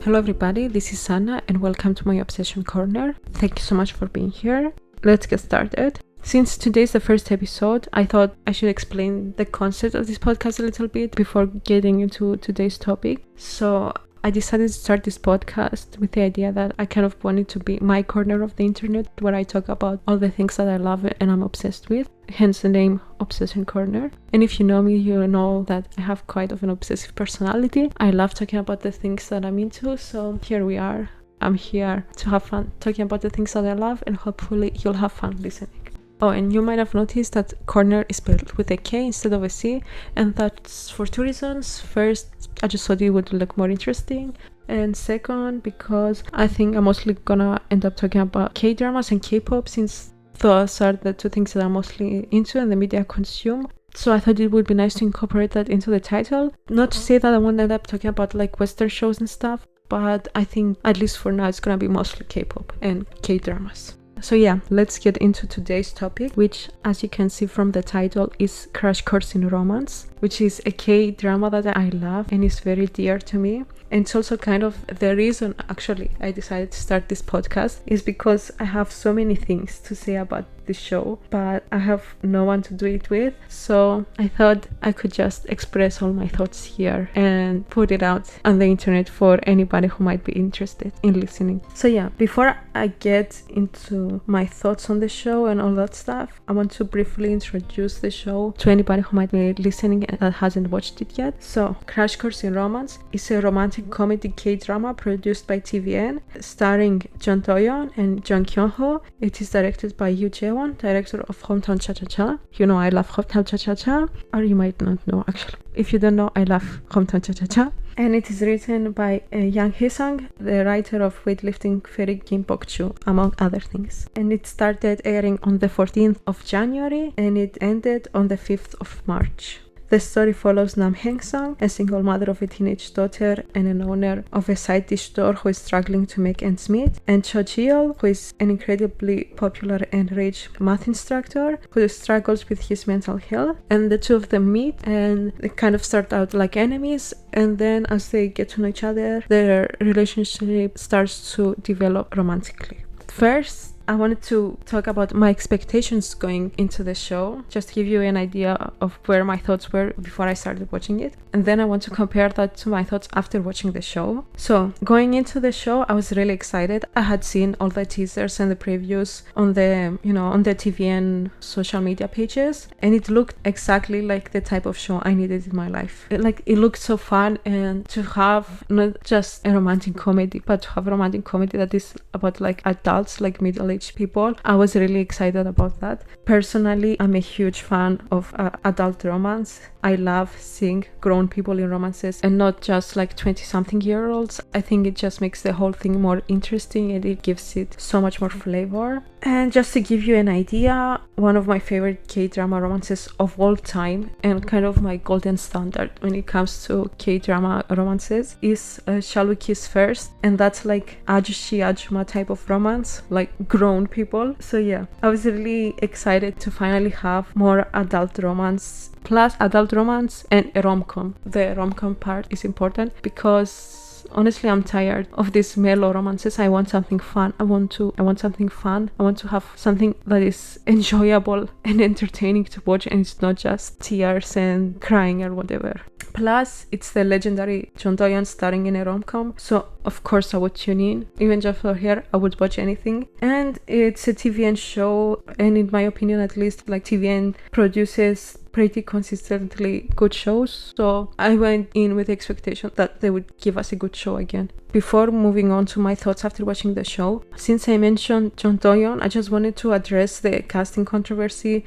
Hello everybody, this is Anna and welcome to my Obsession Corner. Thank you so much for being here. Let's get started. Since today is the first episode, I thought I should explain the concept of this podcast a little bit before getting into today's topic. So I decided to start this podcast with the idea that I kind of wanted to be my corner of the internet where I talk about all the things that I love and I'm obsessed with, hence the name Obsession Corner. And if you know me, you know that I have quite of an obsessive personality. I love talking about the things that I'm into, so here we are. I'm here to have fun talking about the things that I love, and hopefully you'll have fun listening. Oh, and you might have noticed that corner is spelled with a K instead of a C, and that's for two reasons. First, I just thought it would look more interesting, and second, because I think I'm mostly gonna end up talking about K-dramas and K-pop, since those are the two things that I'm mostly into and the media I consume. So I thought it would be nice to incorporate that into the title. Not to say that I won't end up talking about like Western shows and stuff, but I think at least for now it's gonna be mostly K-pop and K-dramas. So yeah, let's get into today's topic, which, as you can see from the title, is Crash Course in Romance, which is a K-drama that I love and is very dear to me. And it's also kind of the reason actually I decided to start this podcast, is because I have so many things to say about the show, but I have no one to do it with. So I thought I could just express all my thoughts here and put it out on the internet for anybody who might be interested in listening. So yeah, before I get into my thoughts on the show and all that stuff, I want to briefly introduce the show to anybody who might be listening and that hasn't watched it yet. So Crash Course in Romance is a romantic comedy K-drama produced by TVN, starring Jung Do-yeon and Jung Kyung-ho. It is directed by Yoo Jae-won, director of Hometown Cha-Cha-Cha. You know I love Hometown Cha-Cha-Cha, or you might not know actually. If you don't know, I love Hometown Cha-Cha-Cha. And it is written by Yang Hee-sung, the writer of Weightlifting Fairy Kim Bok-chu, among other things. And it started airing on the 14th of January and it ended on the 5th of March. The story follows Nam Heng-sung, a single mother of a teenage daughter and an owner of a side dish store who is struggling to make ends meet, and Cho Ji-yeol, who is an incredibly popular and rich math instructor who struggles with his mental health. And the two of them meet and they kind of start out like enemies, and then as they get to know each other, their relationship starts to develop romantically. First, I wanted to talk about my expectations going into the show, just to give you an idea of where my thoughts were before I started watching it. And then I want to compare that to my thoughts after watching the show. So going into the show, I was really excited. I had seen all the teasers and the previews on the, on the TVN social media pages, and it looked exactly like the type of show I needed in my life. It looked so fun, and to have not just a romantic comedy, but to have a romantic comedy that is about like adults, like middle-aged people. I was really excited about that. Personally, I'm a huge fan of adult romance. I love seeing grown people in romances and not just like 20-something-year-olds. I think it just makes the whole thing more interesting and it gives it so much more flavor. And just to give you an idea, one of my favorite K-drama romances of all time and kind of my golden standard when it comes to K-drama romances is Shall We Kiss First? And that's like Ajushi Ajuma type of romance, like grown people. So yeah, I was really excited to finally have more adult romance, plus adult romance and a rom-com. The rom-com part is important because honestly I'm tired of these mellow romances. I want something fun. I want something fun. I want to have something that is enjoyable and entertaining to watch, and it's not just tears and crying or whatever. Plus, it's the legendary Jung Do-yeon starring in a rom-com, so of course I would tune in. Even just for her, I would watch anything. And it's a TVN show, and in my opinion at least, like TVN produces pretty consistently good shows, so I went in with the expectation that they would give us a good show again. Before moving on to my thoughts after watching the show, since I mentioned Jung Do-yeon, I just wanted to address the casting controversy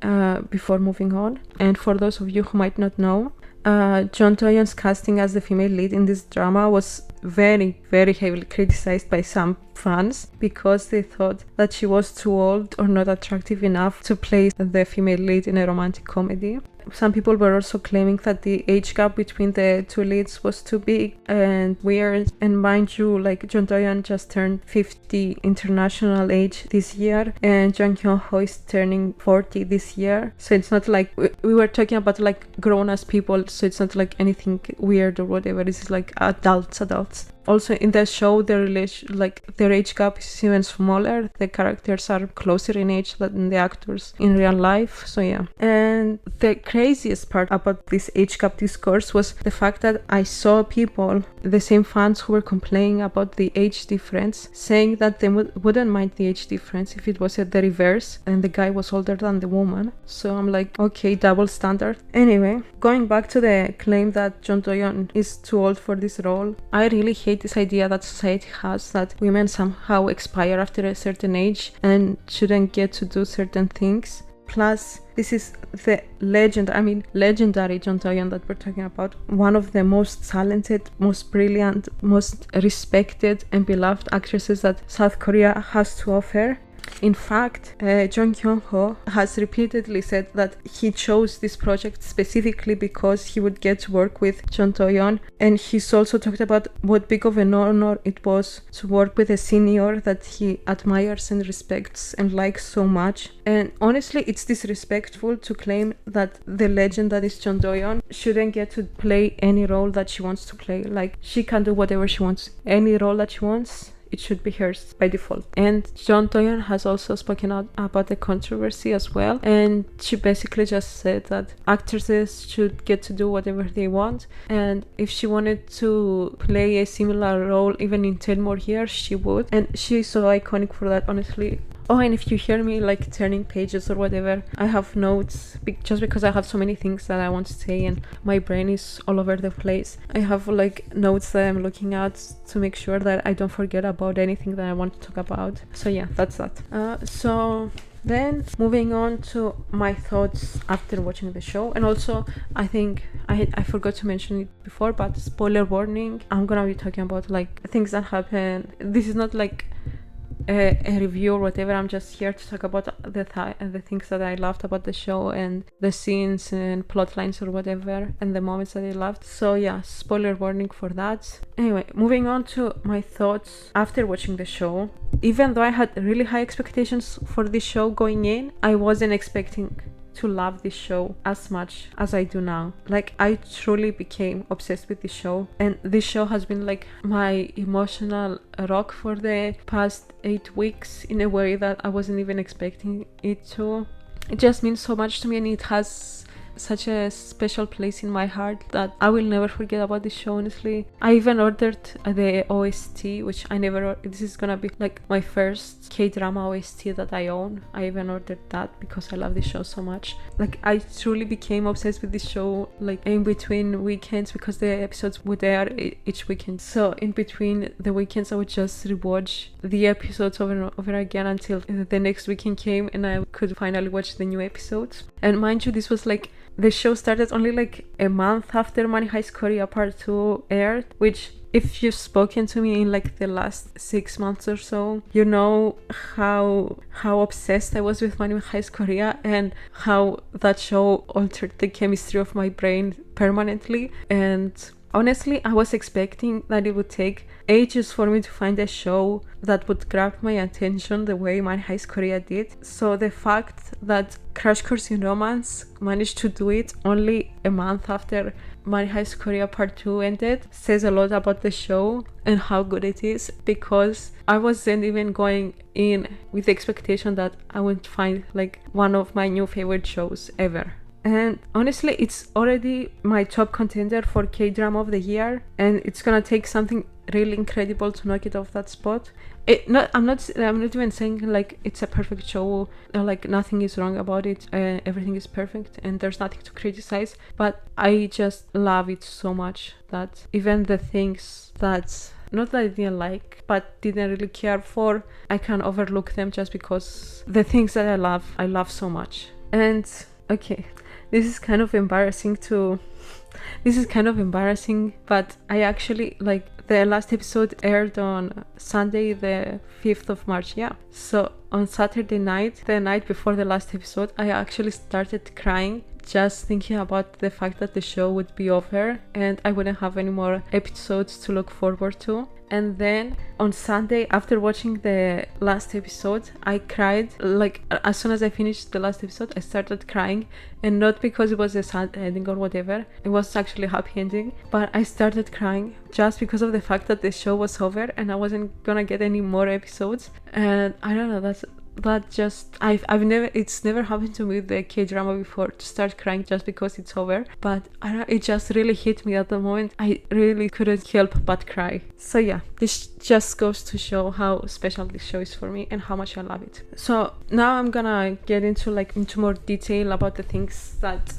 before moving on. And for those of you who might not know, Jung Do-yeon's casting as the female lead in this drama was very, very heavily criticized by some fans because they thought that she was too old or not attractive enough to play the female lead in a romantic comedy. some people were also claiming that the age gap between the two leads was too big and weird. And mind you, like Jon Do-yeon just turned 50 international age this year, and Jung Hyun-ho is turning 40 this year. So it's not like we were talking about like grown-ass people, so it's not like anything weird or whatever. This is like adults. Also in the show, their age gap is even smaller. The characters are closer in age than the actors in real life. So yeah. And the craziest part about this age gap discourse was the fact that I saw people, the same fans who were complaining about the age difference, saying that they wouldn't mind the age difference if it was at the reverse and the guy was older than the woman. So I'm like, okay, double standard. Anyway, going back to the claim that Jon Do-yeon is too old for this role, I really hate this idea that society has that women somehow expire after a certain age and shouldn't get to do certain things. Plus, this is the legendary Jon Do-yeon that we're talking about. One of the most talented, most brilliant, most respected and beloved actresses that South Korea has to offer. In fact, Jung Hyun-ho has repeatedly said that he chose this project specifically because he would get to work with Jon Do-yeon, and he's also talked about what big of an honor it was to work with a senior that he admires and respects and likes so much. And honestly, it's disrespectful to claim that the legend that is Jon Do-yeon shouldn't get to play any role that she wants to play. Like, she can do whatever she wants, any role that she wants. It should be hers by default. And Jon Do-yeon has also spoken out about the controversy as well, and she basically just said that actresses should get to do whatever they want, and if she wanted to play a similar role even in 10 more years, she would. And she's so iconic for that, honestly. Oh, and if you hear me like turning pages or whatever, I have notes just because I have so many things that I want to say and my brain is all over the place. I have like notes that I'm looking at to make sure that I don't forget about anything that I want to talk about. So yeah, that's that. So then moving on to my thoughts after watching the show. And also, I think I forgot to mention it before, but spoiler warning, I'm gonna be talking about like things that happen. This is not like a review or whatever. I'm just here to talk about the things that I loved about the show and the scenes and plot lines or whatever and the moments that I loved. So yeah, spoiler warning for that. Anyway, moving on to my thoughts after watching the show. Even though I had really high expectations for this show going in, I wasn't expecting to love this show as much as I do now. Like, I truly became obsessed with this show, and this show has been like my emotional rock for the past 8 weeks in a way that I wasn't even expecting it to. It just means so much to me, and it has such a special place in my heart that I will never forget about this show, honestly. I even ordered the OST, which I never this is gonna be like my first K-drama OST that I own. I even ordered that because I love this show so much. Like, I truly became obsessed with this show like in between weekends, because the episodes would air each weekend. So in between the weekends I would just rewatch the episodes over and over again until the next weekend came and I could finally watch the new episodes. And mind you, this was like, the show started only like a month after Money Heist Korea Part 2 aired, which, if you've spoken to me in like the last 6 months or so, you know how obsessed I was with Money Heist Korea and how that show altered the chemistry of my brain permanently. And honestly, I was expecting that it would take ages for me to find a show that would grab my attention the way Money Heist Korea did. So the fact that Crash Course in Romance managed to do it only a month after Money Heist Korea Part 2 ended says a lot about the show and how good it is, because I wasn't even going in with the expectation that I would find like one of my new favorite shows ever. And honestly, it's already my top contender for K-drama of the year, and it's gonna take something really incredible to knock it off that spot. I'm not even saying like it's a perfect show or like nothing is wrong about it, everything is perfect and there's nothing to criticize, but I just love it so much that even the things that not that I didn't like but didn't really care for, I can overlook them just because the things that I love so much. And okay, this is kind of embarrassing, but I actually, like, the last episode aired on Sunday the 5th of March, yeah. So on Saturday night, the night before the last episode, I actually started crying just thinking about the fact that the show would be over and I wouldn't have any more episodes to look forward to. And then on Sunday, after watching the last episode, I cried. Like, as soon as I finished the last episode, I started crying. And not because it was a sad ending or whatever. It was actually a happy ending. But I started crying just because of the fact that the show was over and I wasn't gonna get any more episodes. And I don't know, it's never happened to me with the K-drama before, to start crying just because it's over. But it just really hit me at the moment. I really couldn't help but cry. So yeah, this just goes to show how special this show is for me and how much I love it. So now I'm gonna get into more detail about the things that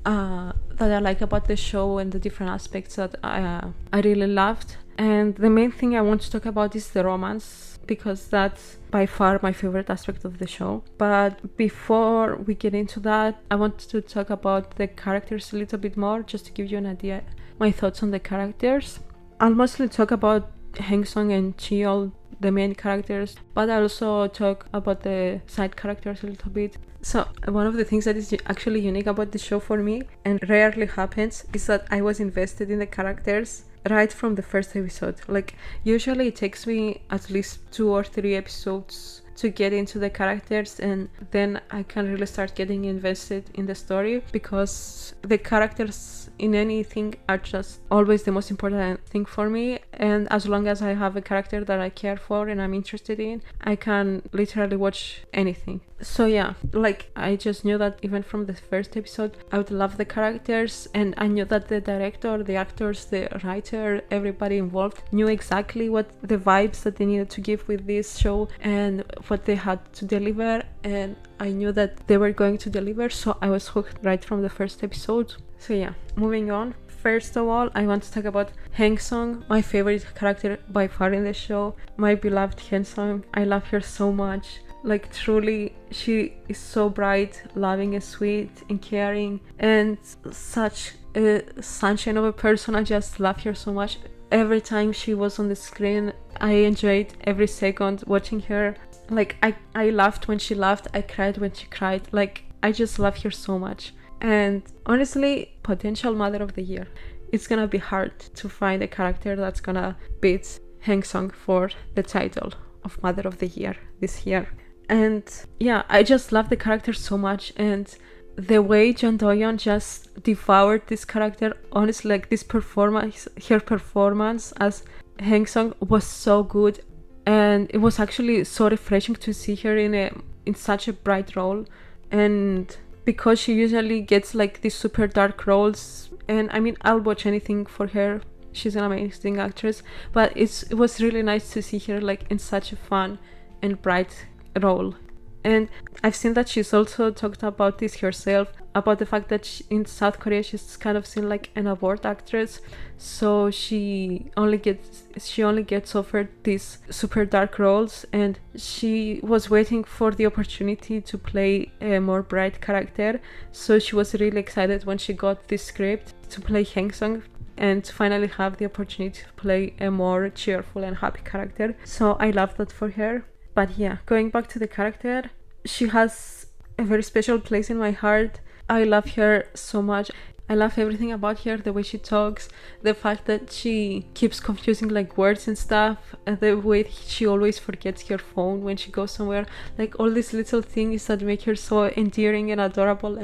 I like about the show and the different aspects that I really loved. And the main thing I want to talk about is the romance, because that's by far my favorite aspect of the show. But before we get into that, I want to talk about the characters a little bit more, just to give you an idea, my thoughts on the characters. I'll mostly talk about Hangsung and Cheol, the main characters, but I'll also talk about the side characters a little bit. So one of the things that is actually unique about the show for me, and rarely happens, is that I was invested in the characters right from the first episode. Like, usually it takes me at least 2 or 3 episodes to get into the characters, and then I can really start getting invested in the story, because the characters in anything are just always the most important thing for me. And as long as I have a character that I care for and I'm interested in, I can literally watch anything. So yeah, like, I just knew that even from the first episode I would love the characters, and I knew that the director, the actors, the writer, everybody involved knew exactly what the vibes that they needed to give with this show and what they had to deliver, and I knew that they were going to deliver, so I was hooked right from the first episode. So yeah, moving on. First of all, I want to talk about Hangsung, my favorite character by far in the show, my beloved Hangsung. I love her so much. Like, truly, she is so bright, loving and sweet and caring, and such a sunshine of a person. I just love her so much. Every time she was on the screen, I enjoyed every second watching her. Like, I laughed when she laughed, I cried when she cried. Like, I just love her so much. And honestly, potential Mother of the Year. It's gonna be hard to find a character that's gonna beat Hangsung for the title of Mother of the Year this year. And yeah, I just love the character so much, and the way Jeon Do-yeon just devoured this character, honestly, like, this performance, her performance as Hangsung was so good, and it was actually so refreshing to see her in such a bright role. And because she usually gets like these super dark roles, and I mean, I'll watch anything for her, she's an amazing actress, but it was really nice to see her like in such a fun and bright role. And I've seen that she's also talked about this herself, about the fact that in South Korea she's kind of seen like an award actress, so she only gets offered these super dark roles, and she was waiting for the opportunity to play a more bright character. So she was really excited when she got this script to play Hangsung and to finally have the opportunity to play a more cheerful and happy character. So I love that for her. But yeah, going back to the character, she has a very special place in my heart. I love her so much. I love everything about her, the way she talks, the fact that she keeps confusing like words and stuff, and the way she always forgets her phone when she goes somewhere. Like, all these little things that make her so endearing and adorable.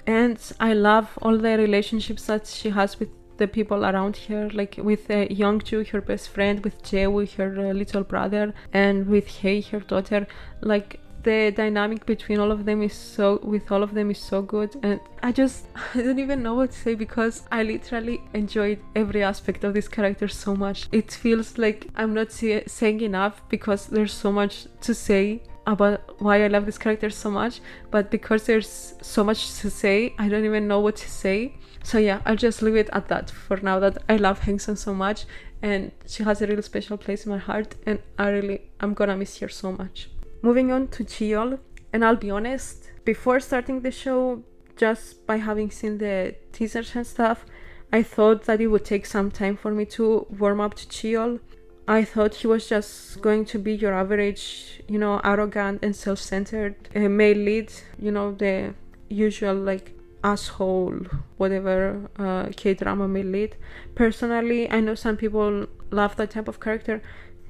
And I love all the relationships that she has with the people around her, like with Youngju, her best friend, with Jaewoo, her little brother, and with Hye, her daughter. Like, the dynamic between all of them is so good, and I don't even know what to say, because I literally enjoyed every aspect of this character so much. It feels like I'm not saying enough, because there's so much to say about why I love this character so much, but because there's so much to say, I don't even know what to say. So yeah, I'll just leave it at that for now, that I love Hangsung so much, and she has a really special place in my heart, and I'm gonna miss her so much. Moving on to Cheol, and I'll be honest, before starting the show, just by having seen the teasers and stuff, I thought that it would take some time for me to warm up to Cheol. I thought he was just going to be your average, arrogant and self-centered male lead, the usual like asshole, whatever K-drama may lead. Personally, I know some people love that type of character.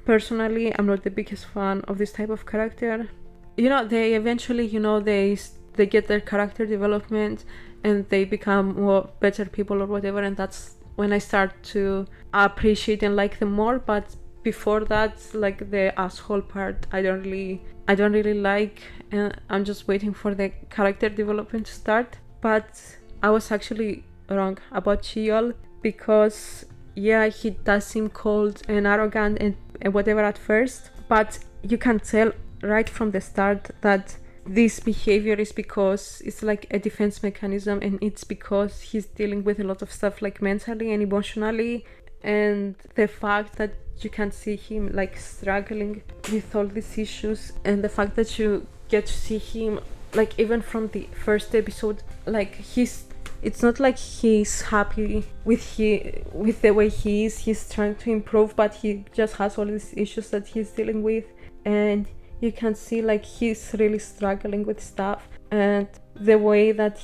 Personally, I'm not the biggest fan of this type of character. They eventually, they get their character development and they become more better people or whatever, and that's when I start to appreciate and like them more. But before that, like the asshole part, I don't really like, and I'm just waiting for the character development to start. But I was actually wrong about Chiyol, because he does seem cold and arrogant and whatever at first, but you can tell right from the start that this behavior is because it's like a defense mechanism, and it's because he's dealing with a lot of stuff, like mentally and emotionally. And the fact that you can see him like struggling with all these issues, and the fact that you get to see him like even from the first episode, like it's not like he's happy with the way he is. He's trying to improve, but he just has all these issues that he's dealing with, and you can see like he's really struggling with stuff. And the way that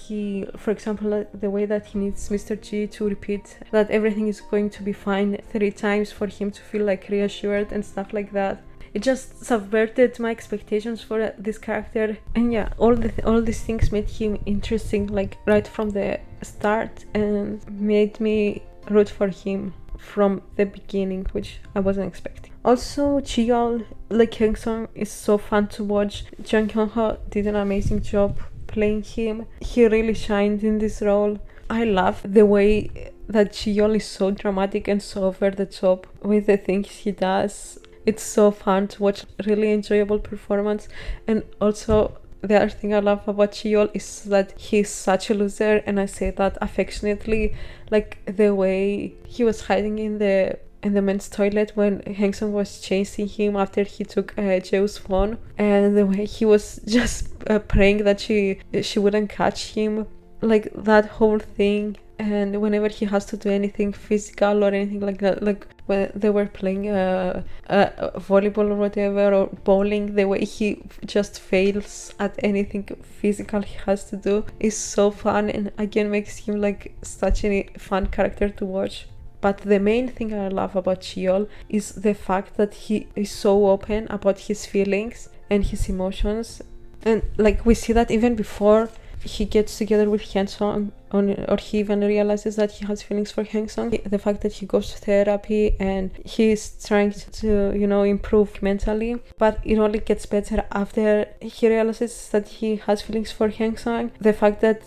for example, the way that he needs Mr. G to repeat that everything is going to be fine 3 times for him to feel like reassured and stuff like that, it just subverted my expectations for this character. And all these things made him interesting like right from the start, and made me root for him from the beginning, which I wasn't expecting. Also, Chiyol, like Hyung-sung, is so fun to watch. Jung Hyun-ho did an amazing job playing him. He really shined in this role. I love the way that Chiyol is so dramatic and so over the top with the things he does. It's so fun to watch, really enjoyable performance. And also, the other thing I love about Chiyol is that he's such a loser, and I say that affectionately. Like the way he was hiding in the men's toilet when Hyung-sung was chasing him after he took Jeo's phone, and the way he was just praying that she wouldn't catch him, like that whole thing. And whenever he has to do anything physical or anything like that, like when they were playing volleyball or whatever, or bowling, the way he just fails at anything physical he has to do is so fun, and again makes him like such a fun character to watch. But the main thing I love about Chiyol is the fact that he is so open about his feelings and his emotions. And like we see that even before he gets together with Hyun-sung, or he even realizes that he has feelings for Hyun-sung. The fact that he goes to therapy and he's trying to, improve mentally, but it only gets better after he realizes that he has feelings for Hyun-sung. The fact that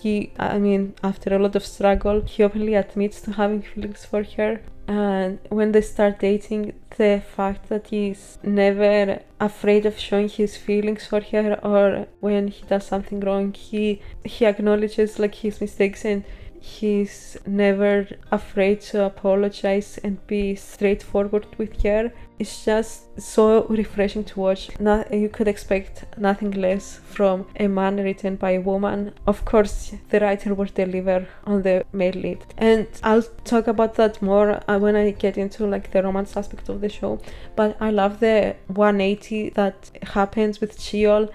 after a lot of struggle, he openly admits to having feelings for her. And when they start dating, the fact that he's never afraid of showing his feelings for her, or when he does something wrong, he acknowledges like his mistakes, and he's never afraid to apologize and be straightforward with her. It's just so refreshing to watch. You could expect nothing less from a man written by a woman. Of course, the writer will deliver on the male lead, and I'll talk about that more when I get into like the romance aspect of the show. But I love the 180 that happens with Chiyol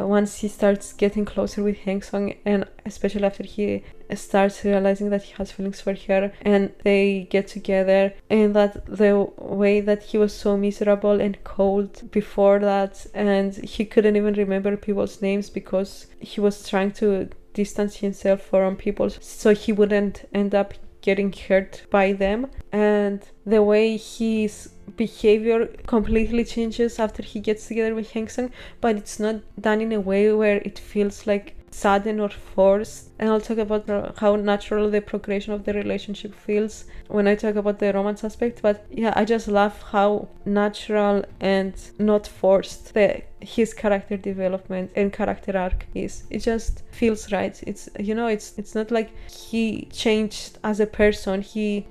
once he starts getting closer with Hyun-sung, and especially after he starts realizing that he has feelings for her and they get together, and that the way that he was so miserable and cold before that, and he couldn't even remember people's names because he was trying to distance himself from people so he wouldn't end up getting hurt by them. And the way his behavior completely changes after he gets together with Hyun-sung, but it's not done in a way where it feels like sudden or forced. And I'll talk about how natural the progression of the relationship feels when I talk about the romance aspect. But I just love how natural and not forced his character development and character arc is. It just feels right. It's not like he changed as a person. He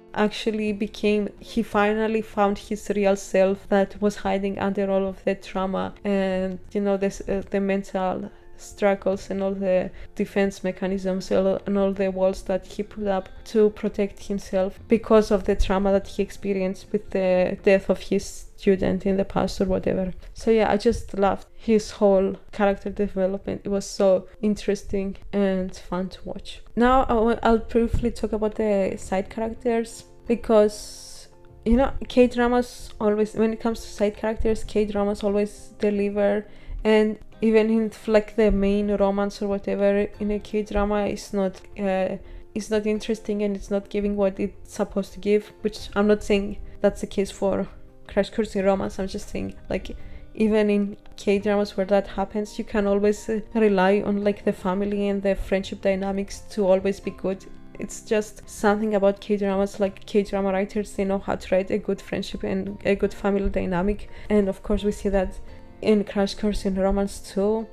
finally found his real self that was hiding under all of the trauma and the mental struggles and all the defense mechanisms and all the walls that he put up to protect himself because of the trauma that he experienced with the death of his student in the past or whatever. So yeah, I just loved his whole character development. It was so interesting and fun to watch. Now I'll briefly talk about the side characters, because you know, K-dramas always, when it comes to side characters, K-dramas always deliver. And even in like the main romance or whatever in a K-drama is not interesting, and it's not giving what it's supposed to give, which I'm not saying that's the case for Crash Course in Romance. I'm just saying, like, even in K-dramas where that happens, you can always rely on like the family and the friendship dynamics to always be good. It's just something about K-dramas, like K-drama writers, they know how to write a good friendship and a good family dynamic. And of course we see that in Crash Course in Romance too.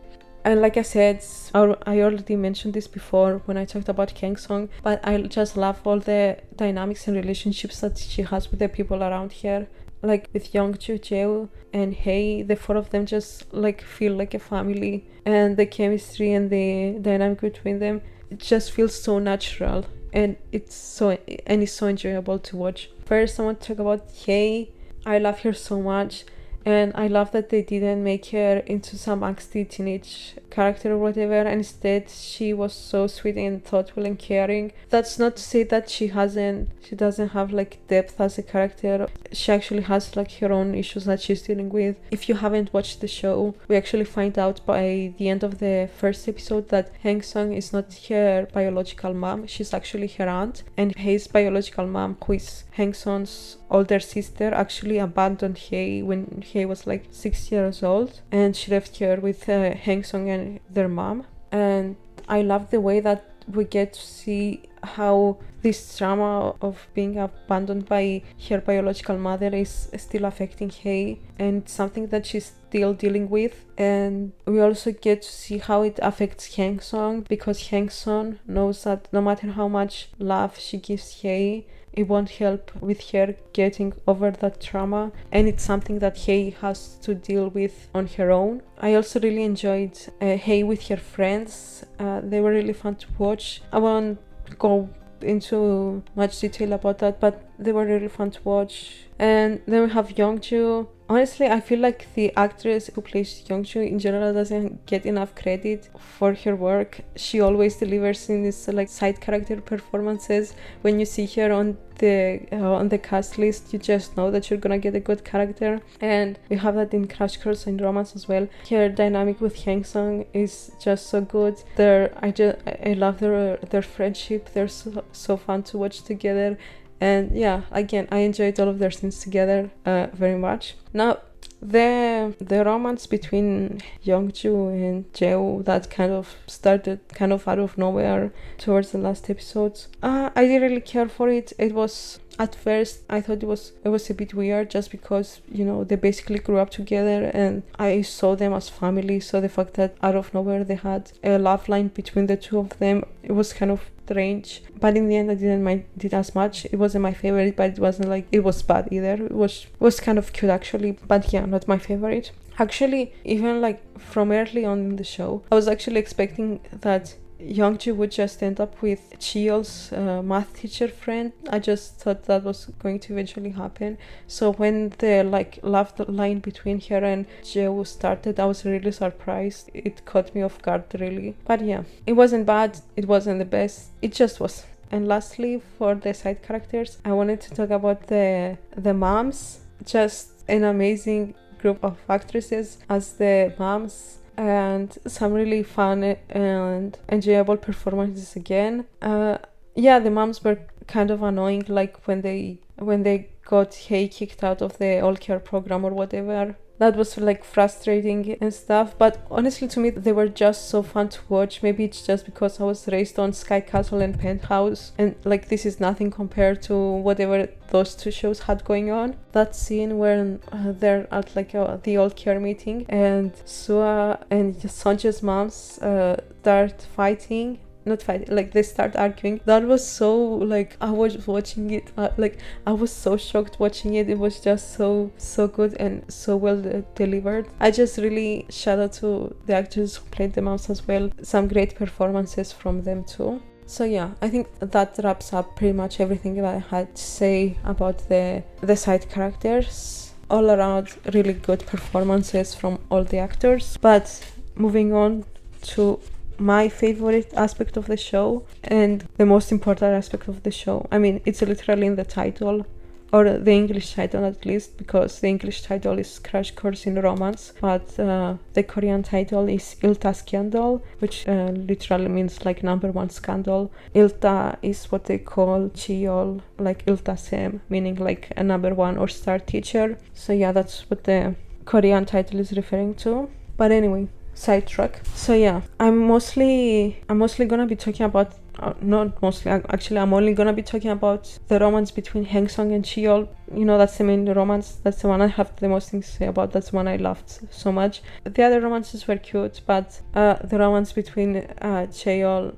And like I said, I already mentioned this before when I talked about Hang Song, but I just love all the dynamics and relationships that she has with the people around here. Like with Youngju, Jeo, and Hei, the four of them just like feel like a family, and the chemistry and the dynamic between them, it just feels so natural, and it's so enjoyable to watch. First, I want to talk about Hei. I love her so much, and I love that they didn't make her into some angsty teenage character or whatever, and instead she was so sweet and thoughtful and caring. That's not to say that she doesn't have like depth as a character. She actually has like her own issues that she's dealing with. If you haven't watched the show, we actually find out by the end of the first episode that Hang Sung is not her biological mom, she's actually her aunt, and Hei's biological mom, who is Hang Sung's older sister, actually abandoned Hei when Hei was like 6 years old, and she left her with Hang Sung and their mom. And I love the way that we get to see how this trauma of being abandoned by her biological mother is still affecting Hei, and it's something that she's still dealing with. And we also get to see how it affects Hang Sung, because Hang Sung knows that no matter how much love she gives Hei, it won't help with her getting over that trauma, and it's something that Hei has to deal with on her own. I also really enjoyed Hei with her friends. They were really fun to watch. I won't go into much detail about that, but they were really fun to watch. And then we have Youngju. Honestly, I feel like the actress who plays Youngju in general doesn't get enough credit for her work. She always delivers in these like side character performances. When you see her on the cast list, you just know that you're gonna get a good character, and we have that in Crash Course in Romance as well. Her dynamic with Hang Sung is just so good. I love their friendship. They're so fun to watch together. And yeah, again, I enjoyed all of their scenes together very much. Now, the romance between Youngju and Jeo that kind of started kind of out of nowhere towards the last episodes, I didn't really care for it. It was, at first I thought it was a bit weird, just because, you know, they basically grew up together and I saw them as family. So the fact that out of nowhere they had a love line between the two of them, it was kind of strange. But in the end, I didn't mind it as much. It wasn't my favorite, but it wasn't like it was bad either. It was kind of cute actually, but yeah, not my favorite. Actually, even like from early on in the show, I was actually expecting that Youngju would just end up with Cheol's math teacher friend. I just thought that was going to eventually happen. So when the like love line between her and Jeo started, I was really surprised. It caught me off guard really. But yeah, it wasn't bad, it wasn't the best, it just was. And lastly, for the side characters, I wanted to talk about the moms. Just an amazing group of actresses as the moms, and some really fun and enjoyable performances again. Yeah, the moms were kind of annoying, like when they got Hei kicked out of the all care program or whatever. That was like frustrating and stuff, but honestly to me they were just so fun to watch. Maybe it's just because I was raised on Sky Castle and Penthouse, and like this is nothing compared to whatever those two shows had going on. That scene where they're at like the all care meeting and Sua and Sonja's moms start fighting, not fight, like they start arguing. That was so, like, I was watching it, like I was so shocked watching it. It was just so good and so well delivered. I just really shout out to the actors who played the moms as well. Some great performances from them too. So yeah, I think that wraps up pretty much everything that I had to say about the side characters. All around really good performances from all the actors. But moving on to my favorite aspect of the show and the most important aspect of the show. I mean, it's literally in the title, or the English title at least, because the English title is Crash Course in Romance, but the Korean title is Ilta Scandal, which literally means like number one scandal. Ilta is what they call Cheol, like Ilta Sem, meaning like a number one or star teacher. So yeah, that's what the Korean title is referring to. But anyway, sidetrack. So yeah, I'm mostly gonna be talking about not mostly, actually I'm only gonna be talking about the romance between Hang Sung and Cheol. You know, that's the main romance, that's the one I have the most things to say about, that's the one I loved so much. The other romances were cute, but the romance between the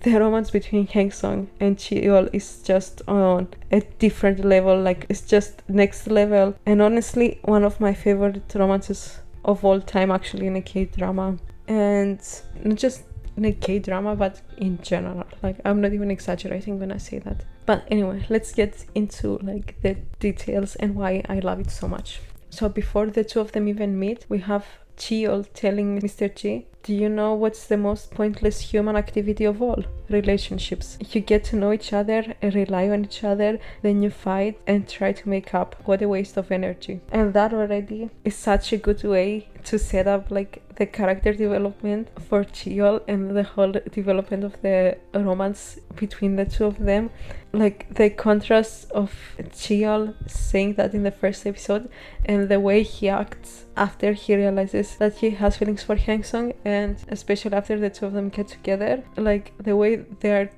romance between Hang Sung and Cheol is just on a different level, like it's just next level. And honestly, one of my favorite romances of all time, actually, in a K-drama. And not just in a K-drama, but in general. Like, I'm not even exaggerating when I say that. But anyway, let's get into like the details and why I love it so much. So before the two of them even meet, we have Cheol telling Mr. G, do you know what's the most pointless human activity of all? Relationships. You get to know each other and rely on each other, then you fight and try to make up. What a waste of energy. And that already is such a good way to set up like the character development for Cheol and the whole development of the romance between the two of them. Like the contrast of Cheol saying that in the first episode and the way he acts after he realizes that he has feelings for Hang Sung, and especially after the two of them get together, like the way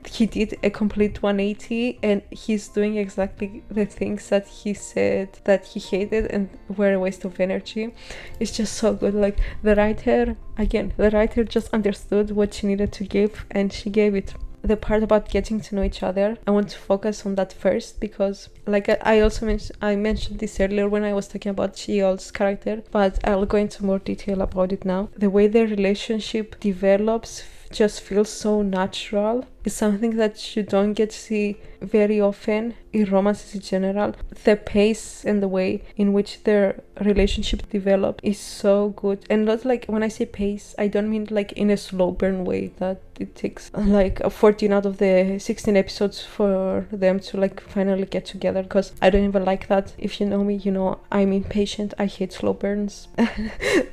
he did a complete 180 and he's doing exactly the things that he said that he hated and were a waste of energy. It's just so good. Like the writer just understood what she needed to give and she gave it. The part about getting to know each other, I want to focus on that first, because like I also mentioned this earlier when I was talking about Cheol's character, but I'll go into more detail about it now. The way their relationship develops just feels so natural. It's something that you don't get to see very often in romances in general. The pace and the way in which their relationship develop is so good. And not like, when I say pace, I don't mean like in a slow burn way that it takes like 14 out of the 16 episodes for them to like finally get together, because I don't even like that. If you know me, you know I'm impatient. I hate slow burns.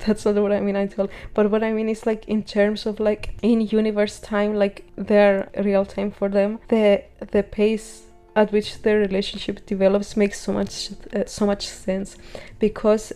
That's not what I mean at all. But what I mean is like in terms of like in universe time, like their real time for them, the pace at which their relationship develops makes so much sense, because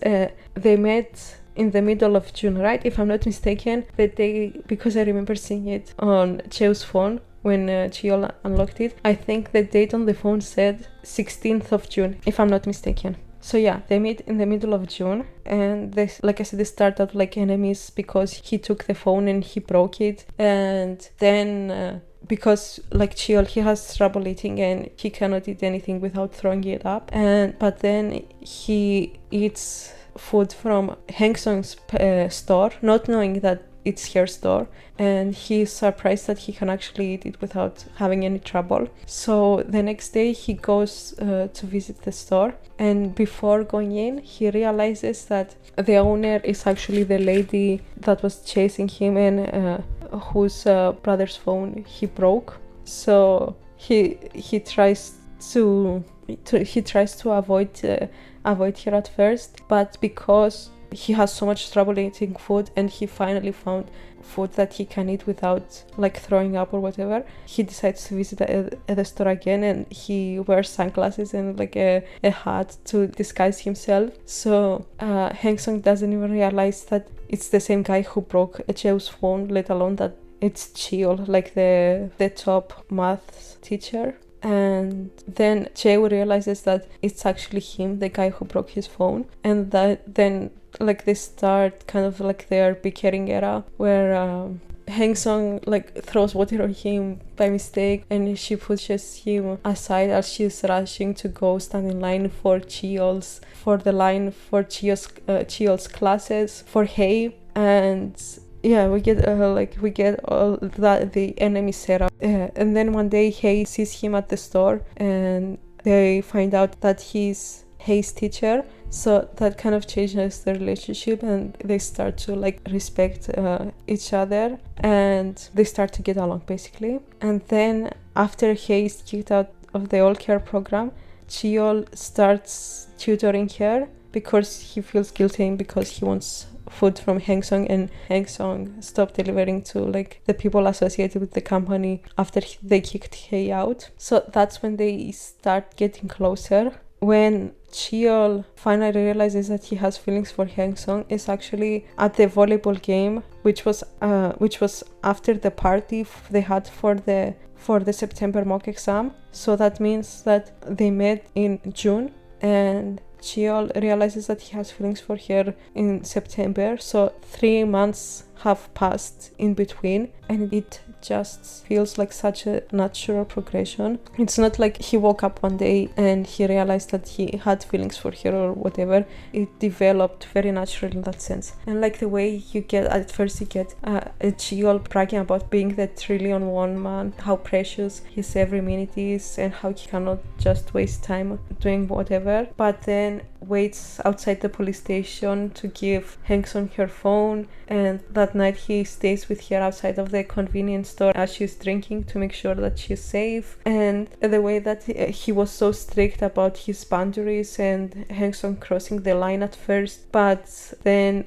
they met in the middle of June, right? If I'm not mistaken, that day, because I remember seeing it on Cheo's phone when Cheol unlocked it. I think the date on the phone said 16th of June, if I'm not mistaken. So yeah, they meet in the middle of June, and they, like I said, they start out like enemies because he took the phone and he broke it. And then because like Cheol, he has trouble eating and he cannot eat anything without throwing it up. But then he eats food from Hang Sung's store, not knowing that it's her store, and he's surprised that he can actually eat it without having any trouble. So the next day he goes to visit the store, and before going in he realizes that the owner is actually the lady that was chasing him and whose brother's phone he broke. So he tries to avoid her at first, but because he has so much trouble eating food and he finally found food that he can eat without like throwing up or whatever, he decides to visit the store again, and he wears sunglasses and like a hat to disguise himself. So Hang Sung doesn't even realize that it's the same guy who broke Cheo's phone, let alone that it's Cheol, like the top maths teacher. And then Cheo realizes that it's actually him, the guy who broke his phone, and that then like they start kind of like their bickering era where Hang Sung like throws water on him by mistake, and she pushes him aside as she's rushing to go stand in line for Cheol's Cheol's classes for Hay. And yeah, we get all that the enemy setup, and then one day Hay sees him at the store, and they find out that he's Hay's teacher. So that kind of changes the relationship, and they start to like respect each other, and they start to get along basically. And then after Hay is kicked out of the all care program, Cheol starts tutoring her because he feels guilty because he wants food from Hang Sung, and Hang Sung stopped delivering to like the people associated with the company after they kicked Hay out. So that's when they start getting closer. When Cheol finally realizes that he has feelings for Hang Sung is actually at the volleyball game, which was after the party they had for the September mock exam. So that means that they met in June, and Cheol realizes that he has feelings for her in September. So 3 months have passed in between, and it just feels like such a natural progression. It's not like he woke up one day and he realized that he had feelings for her or whatever. It developed very naturally in that sense. And like the way you get at first, you get Cheol bragging about being the 1,000,000,001 man, how precious his every minute is, and how he cannot just waste time doing whatever, but then waits outside the police station to give Hang Sung her phone, and that night he stays with her outside of the convenience store as she's drinking to make sure that she's safe. And the way that he was so strict about his boundaries, and Hang Sung crossing the line at first, but then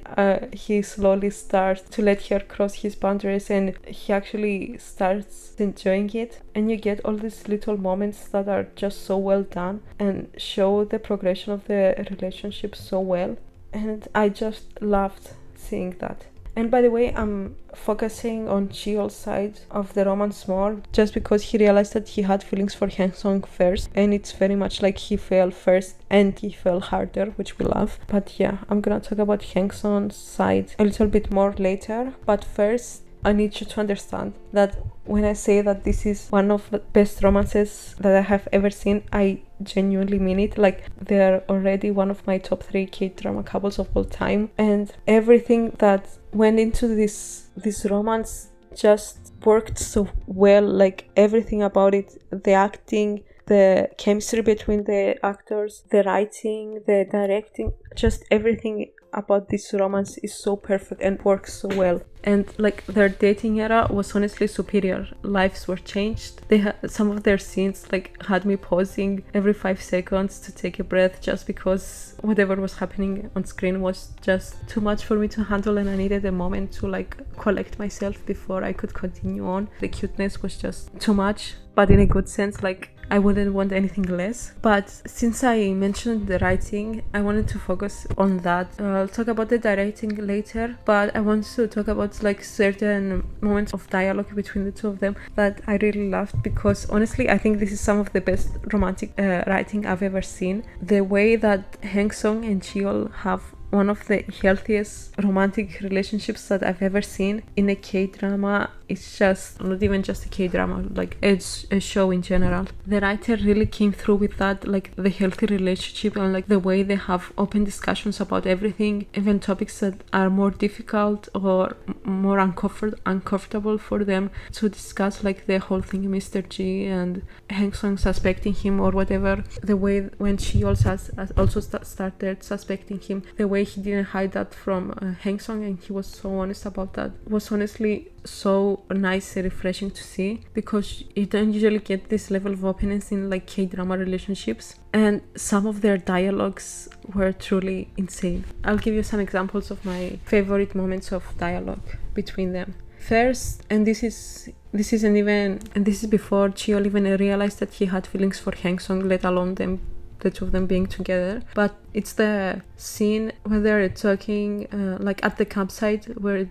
he slowly starts to let her cross his boundaries, and he actually starts enjoying it. And you get all these little moments that are just so well done and show the progression of the relationship so well, and I just loved seeing that. And by the way, I'm focusing on Cheol's side of the romance more just because he realized that he had feelings for Hang Sung first, and it's very much like he fell first and he fell harder, which we love. But yeah, I'm gonna talk about Hang Sung's side a little bit more later. But first, I need you to understand that when I say that this is one of the best romances that I have ever seen, I genuinely mean it. Like, they're already one of my top 3 K-drama couples of all time, and everything that went into this romance just worked so well. Like, everything about it, the acting, the chemistry between the actors, the writing, the directing, just everything about this romance is so perfect and works so well. And like, their dating era was honestly superior. Lives were changed. They had some of their scenes like had me pausing every 5 seconds to take a breath, just because whatever was happening on screen was just too much for me to handle, and I needed a moment to like collect myself before I could continue on. The cuteness was just too much, but in a good sense. Like, I wouldn't want anything less. But since I mentioned the writing, I wanted to focus on that. I'll talk about the directing later, but I want to talk about like certain moments of dialogue between the two of them that I really loved, because honestly I think this is some of the best romantic writing I've ever seen. The way that Hang Sung and Cheol have one of the healthiest romantic relationships that I've ever seen in a K-drama. It's just not even just a K-drama, like it's a show in general. The writer really came through with that, like the healthy relationship, and like the way they have open discussions about everything, even topics that are more difficult or more uncomfortable for them to discuss, like the whole thing Mr. G and Hang Sung suspecting him or whatever. The way when she also started suspecting him, the way he didn't hide that from Hang Sung, and he was so honest about that, was honestly so nice and refreshing to see, because you don't usually get this level of openness in like K-drama relationships, and some of their dialogues were truly insane. I'll give you some examples of my favorite moments of dialogue between them. First, and this is before Cheol even realized that he had feelings for Hang Sung, let alone the two of them being together, but it's the scene where they're talking like at the campsite, where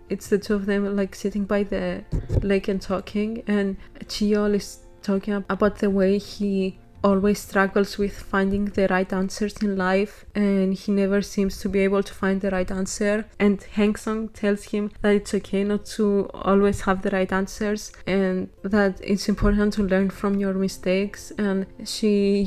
it's the two of them like sitting by the lake and talking, and Cheol is talking about the way he always struggles with finding the right answers in life, and he never seems to be able to find the right answer. And Hang Sung tells him that it's okay not to always have the right answers, and that it's important to learn from your mistakes. And she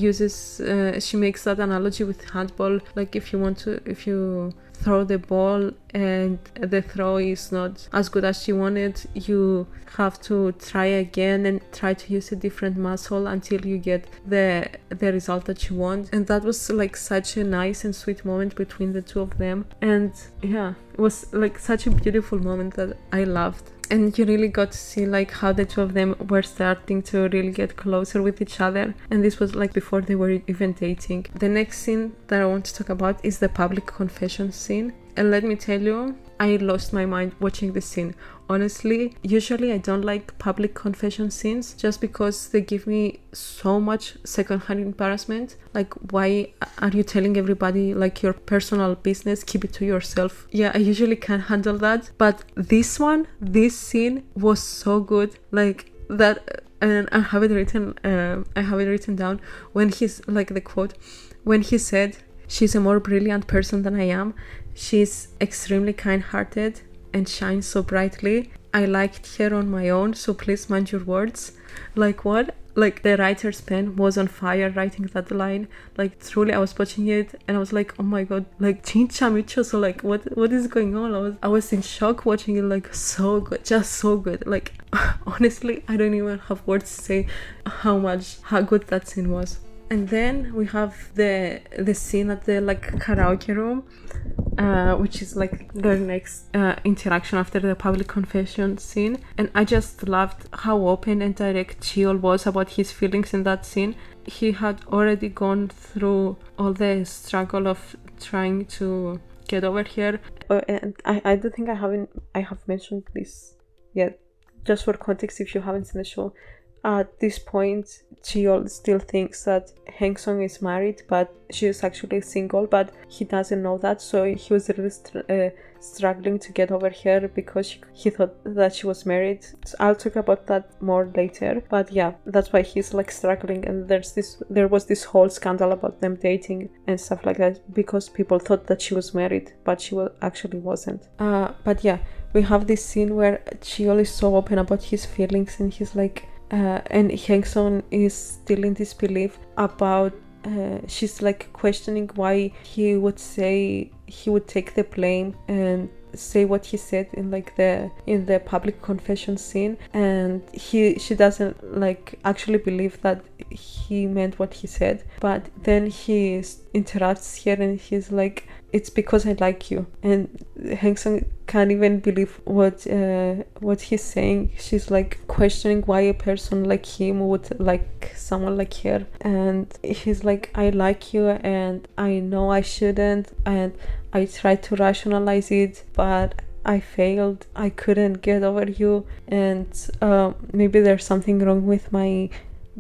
makes that analogy with handball, like if you throw the ball and the throw is not as good as you wanted, you have to try again and try to use a different muscle until you get the result that you want. And that was like such a nice and sweet moment between the two of them. And yeah, it was like such a beautiful moment that I loved. And you really got to see like how the two of them were starting to really get closer with each other. And this was like before they were even dating. The next scene that I want to talk about is the public confession scene. And let me tell you, I lost my mind watching this scene. Honestly, usually I don't like public confession scenes just because they give me so much secondhand embarrassment. Like, why are you telling everybody like your personal business? Keep it to yourself. Yeah, I usually can't handle that. But this scene was so good. Like that, and I have it written down when he's like the quote, when he said, "She's a more brilliant person than I am. She's extremely kind-hearted and shines so brightly. I liked her on my own, so please mind your words." Like what? Like the writer's pen was on fire writing that line. Like truly, I was watching it and I was like, oh my god, like chincha micho. So like what is going on? I was in shock watching it. Like so good, just so good. Like honestly, I don't even have words to say how good that scene was. And then we have the scene at the like karaoke room, which is like their next interaction after the public confession scene. And I just loved how open and direct Cheol was about his feelings in that scene. He had already gone through all the struggle of trying to get over here. And I don't think I have mentioned this yet. Just for context, if you haven't seen the show, at this point, Cheol still thinks that Hang Sung is married, but she is actually single, but he doesn't know that. So he was really struggling to get over her because he thought that she was married. So I'll talk about that more later. But yeah, that's why he's like struggling. And there was this whole scandal about them dating and stuff like that because people thought that she was married, but she actually wasn't. But yeah, we have this scene where Cheol is so open about his feelings, and he's like, and Hang Sung is still in disbelief about she's like questioning why he would take the blame and say what he said in the public confession scene, and she doesn't like actually believe that he meant what he said. But then he interrupts here and he's like, "It's because I like you." And Hang Sung can't even believe what he's saying. She's like questioning why a person like him would like someone like her, and he's like, "I like you and I know I shouldn't, and I tried to rationalize it, but I failed. I couldn't get over you, and maybe there's something wrong with my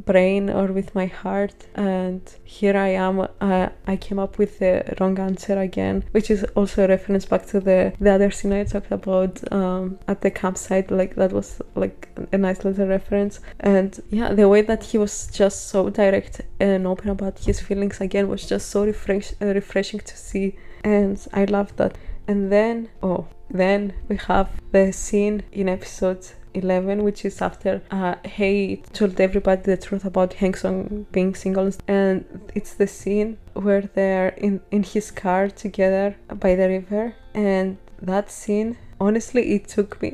brain or with my heart, and here I am. I came up with the wrong answer again," which is also a reference back to the other scene I talked about at the campsite. Like that was like a nice little reference. And yeah, the way that he was just so direct and open about his feelings again was just so refreshing to see, and I loved that. And then we have the scene in episode 11, which is after Hae told everybody the truth about Hang Sung being single, and it's the scene where they're in his car together by the river. And that scene, honestly,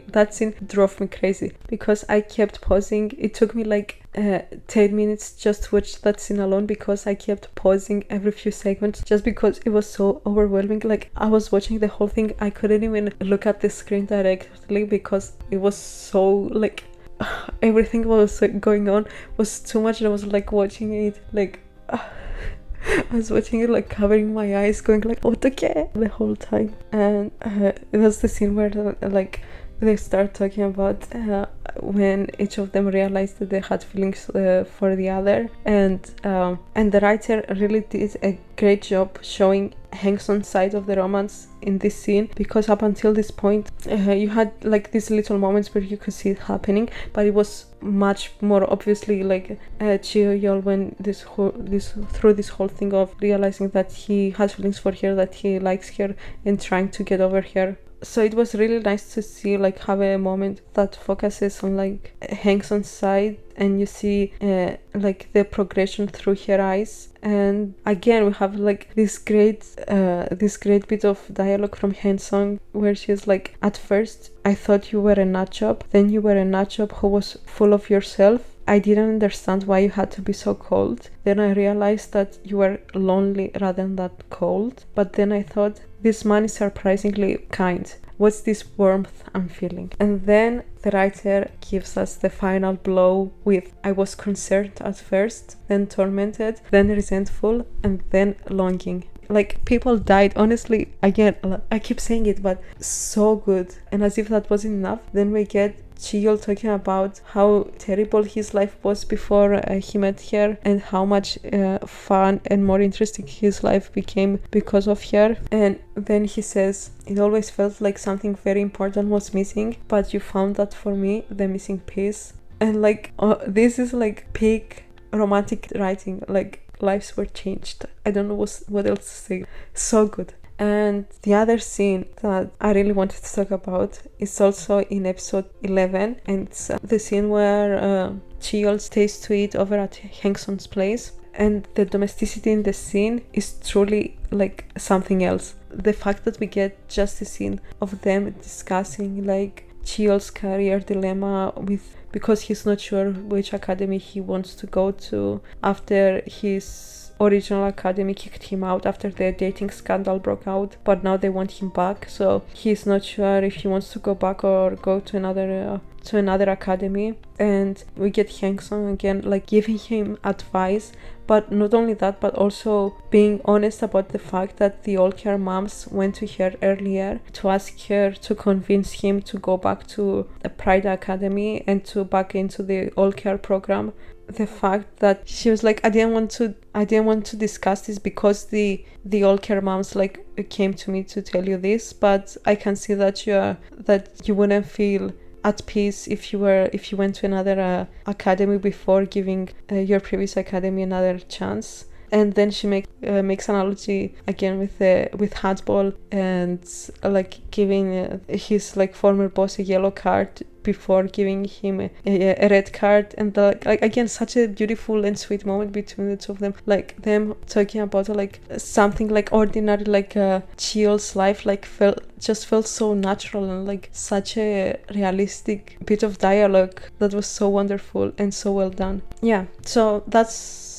that scene drove me crazy because I kept pausing. It took me like 10 minutes just to watch that scene alone because I kept pausing every few seconds just because it was so overwhelming. Like I was watching the whole thing, I couldn't even look at the screen directly because it was so like everything was going on was too much, and I was like watching it like I was watching it like covering my eyes, going like "Otoke" the whole time. And it was the scene where like they start talking about when each of them realized that they had feelings for the other, and the writer really did a great job showing Hangson's side of the romance in this scene, because up until this point you had like these little moments where you could see it happening, but it was much more obviously like Chiyol when through this whole thing of realizing that he has feelings for her, that he likes her and trying to get over her. So it was really nice to see like have a moment that focuses on like Hangson's side, and you see like the progression through her eyes. And again we have like this great bit of dialogue from Hangsong where she's like, at first I thought you were a nut job, then you were a nut job who was full of yourself. I didn't understand why you had to be so cold. Then I realized that you were lonely rather than that cold. But then I thought, this man is surprisingly kind. What's this warmth I'm feeling? And then the writer gives us the final blow with, I was concerned at first, then tormented, then resentful, and then longing. Like, people died, honestly. Again, I keep saying it, but so good. And as if that wasn't enough, then we get Chiyol talking about how terrible his life was before he met her, and how much fun and more interesting his life became because of her. And then he says, it always felt like something very important was missing, but you found that for me, the missing piece. And like, this is like peak romantic writing. Like, lives were changed. I don't know what else to say. So good. And the other scene that I really wanted to talk about is also in episode 11, and it's the scene where Chiyol stays to eat over at Hangson's place, and the domesticity in the scene is truly like something else. The fact that we get just a scene of them discussing like Chiyol's career dilemma because he's not sure which academy he wants to go to after his original academy kicked him out after their dating scandal broke out, but now they want him back, so he's not sure if he wants to go back or go to another academy. And we get Hangsong again like giving him advice, but not only that, but also being honest about the fact that the All-Care moms went to her earlier to ask her to convince him to go back to the Pride Academy and to back into the All-Care program. The fact that she was like, I didn't want to discuss this because the All-Care moms like came to me to tell you this, but I can see that you wouldn't feel at peace if you went to another academy before giving your previous academy another chance. And then she makes analogy again with handball and like giving his like former boss a yellow card before giving him a red card, and like again such a beautiful and sweet moment between the two of them, like them talking about like something like ordinary, like Chiyol's life like felt so natural, and like such a realistic bit of dialogue that was so wonderful and so well done. Yeah, so that's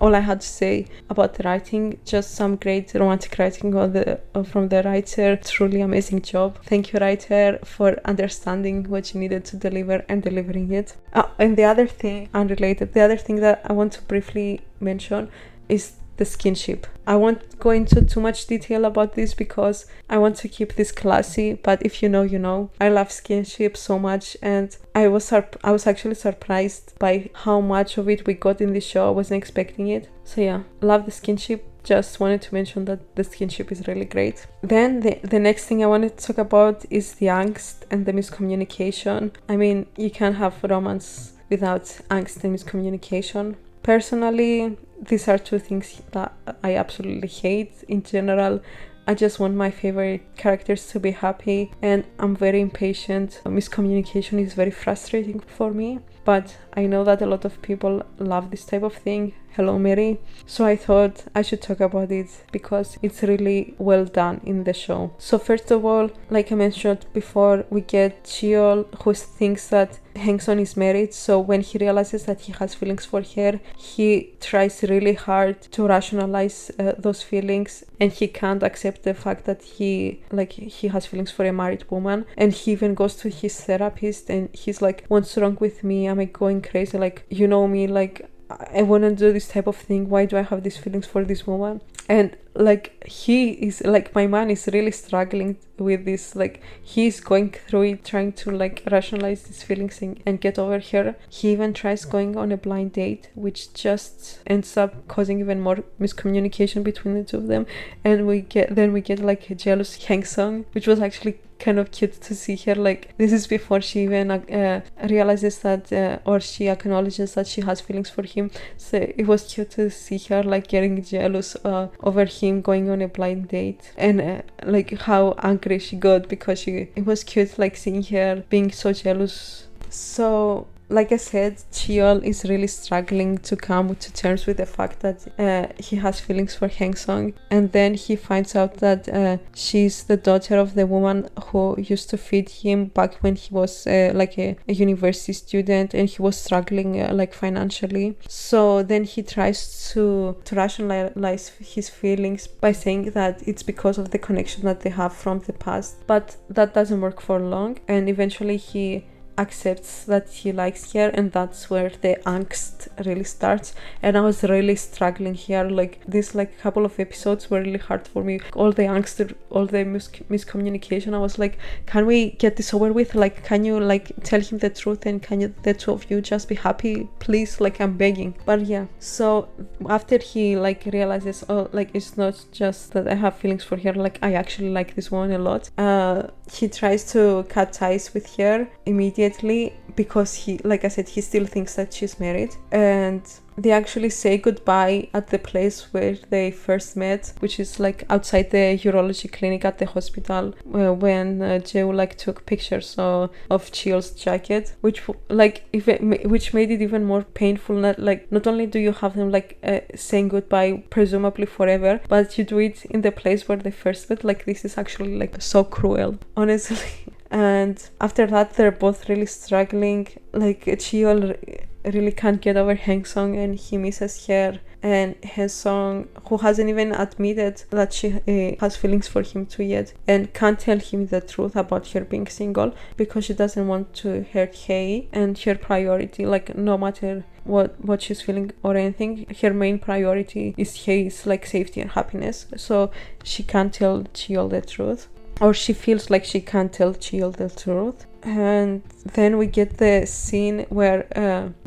all I had to say about the writing. Just some great romantic writing from the writer. Truly amazing job. Thank you, writer, for understanding what you needed to deliver and delivering it. And the other thing, unrelated, the other thing that I want to briefly mention is the skinship. I won't go into too much detail about this because I want to keep this classy, but if you know, you know. I love skinship so much, and I was actually surprised by how much of it we got in this show. I wasn't expecting it. So yeah, love the skinship. Just wanted to mention that the skinship is really great. Then the next thing I wanted to talk about is the angst and the miscommunication. I mean, you can't have romance without angst and miscommunication. Personally, these are two things that I absolutely hate. In general, I just want my favorite characters to be happy, and I'm very impatient. Miscommunication is very frustrating for me, but I know that a lot of people love this type of thing. Hello, Mary. So I thought I should talk about it because it's really well done in the show. So first of all, like I mentioned before, we get Chiyol, who thinks that Hangson is married, so when he realizes that he has feelings for her, he tries really hard to rationalize those feelings, and he can't accept the fact that he has feelings for a married woman. And he even goes to his therapist and he's like, what's wrong with me? Am I going crazy? Like, you know me, like I wouldn't do this type of thing. Why do I have these feelings for this woman? And like he is like, my man is really struggling with this, like he's going through it, trying to like rationalize his feelings and get over her. He even tries going on a blind date, which just ends up causing even more miscommunication between the two of them. And we get like a jealous Hang Sung, which was actually kind of cute to see her. Like this is before she even realizes that or she acknowledges that she has feelings for him. So it was cute to see her like getting jealous over him going on a blind date, and like how angry she got because it was cute like seeing her being so jealous. So like I said, Cheol is really struggling to come to terms with the fact that he has feelings for Hang Sung, and then he finds out that she's the daughter of the woman who used to feed him back when he was like a university student and he was struggling like financially. So then he tries to rationalize his feelings by saying that it's because of the connection that they have from the past, but that doesn't work for long, and eventually he accepts that he likes her, and that's where the angst really starts. And I was really struggling here, like this like couple of episodes were really hard for me. All the angst, all the miscommunication, I was like, can we get this over with? Like, can you like tell him the truth, and can you, the two of you, just be happy, please? Like, I'm begging. But yeah, so after he like realizes, oh, like it's not just that I have feelings for her, like I actually like this woman a lot, he tries to cut ties with her immediately, because he, like I said, he still thinks that she's married. And they actually say goodbye at the place where they first met, which is like outside the urology clinic at the hospital, when Jae like took pictures of Cheol's jacket, which which made it even more painful. Not only do you have them like saying goodbye presumably forever, but you do it in the place where they first met. Like this is actually like so cruel, honestly. And after that, they're both really struggling. Like Cheol really can't get over Hang Sung, and he misses her. And Hang Sung, who hasn't even admitted that she has feelings for him too yet, and can't tell him the truth about her being single because she doesn't want to hurt Hae, and her priority, like no matter what she's feeling or anything, her main priority is Hae's like safety and happiness. So she can't tell Cheol the truth, or she feels like she can't tell Cheol the truth. And then we get the scene where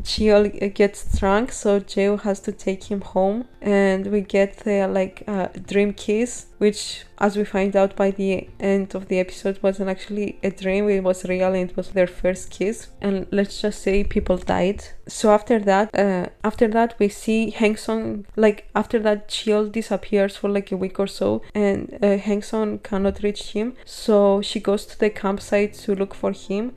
Cheol gets drunk, so Jae has to take him home, and we get the like dream kiss, which, as we find out by the end of the episode, wasn't actually a dream, it was real, and it was their first kiss. And let's just say people died. So after that we see Hang Sung, like after that Cheol disappears for like a week or so, and Hang Sung cannot reach him, so she goes to the campsite to look for him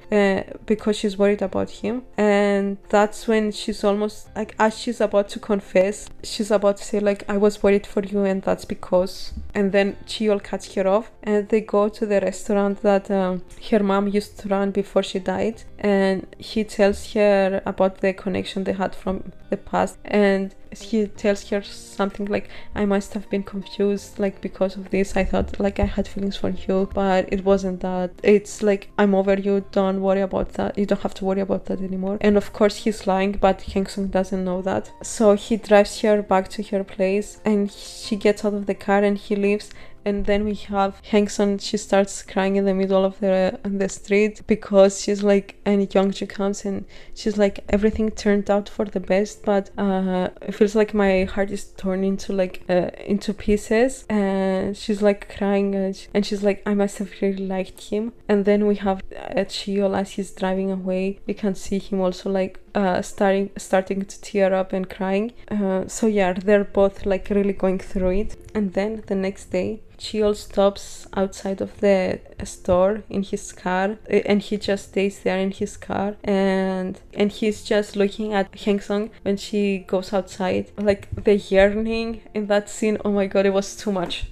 because she's worried about him. And that's when she's almost like, as she's about to confess, she's about to say like, I was worried for you, and that's because, and then Cheol cuts her off, and they go to the restaurant that her mom used to run before she died, and he tells her about the connection they had from the past, and he tells her something like, I must have been confused, like because of this I thought like I had feelings for you, but it wasn't that, it's like I'm over you, don't worry about that, you don't have to worry about that anymore. And of course he's lying, but Hang Sung doesn't know that. So he drives her back to her place, and she gets out of the car and he leaves. And then we have Hang Sung, she starts crying in the middle of the street because she's like, and Youngju comes and she's like, everything turned out for the best, but it feels like my heart is torn into like into pieces. And she's like crying, and she's like, I must have really liked him. And then we have Cheol, as he's driving away, we can see him also like starting to tear up and crying. So yeah, they're both like really going through it. And then the next day, Cheol stops outside of the store in his car, and he just stays there in his car, and he's just looking at Hang Sung when she goes outside. Like the yearning in that scene, oh my god, it was too much.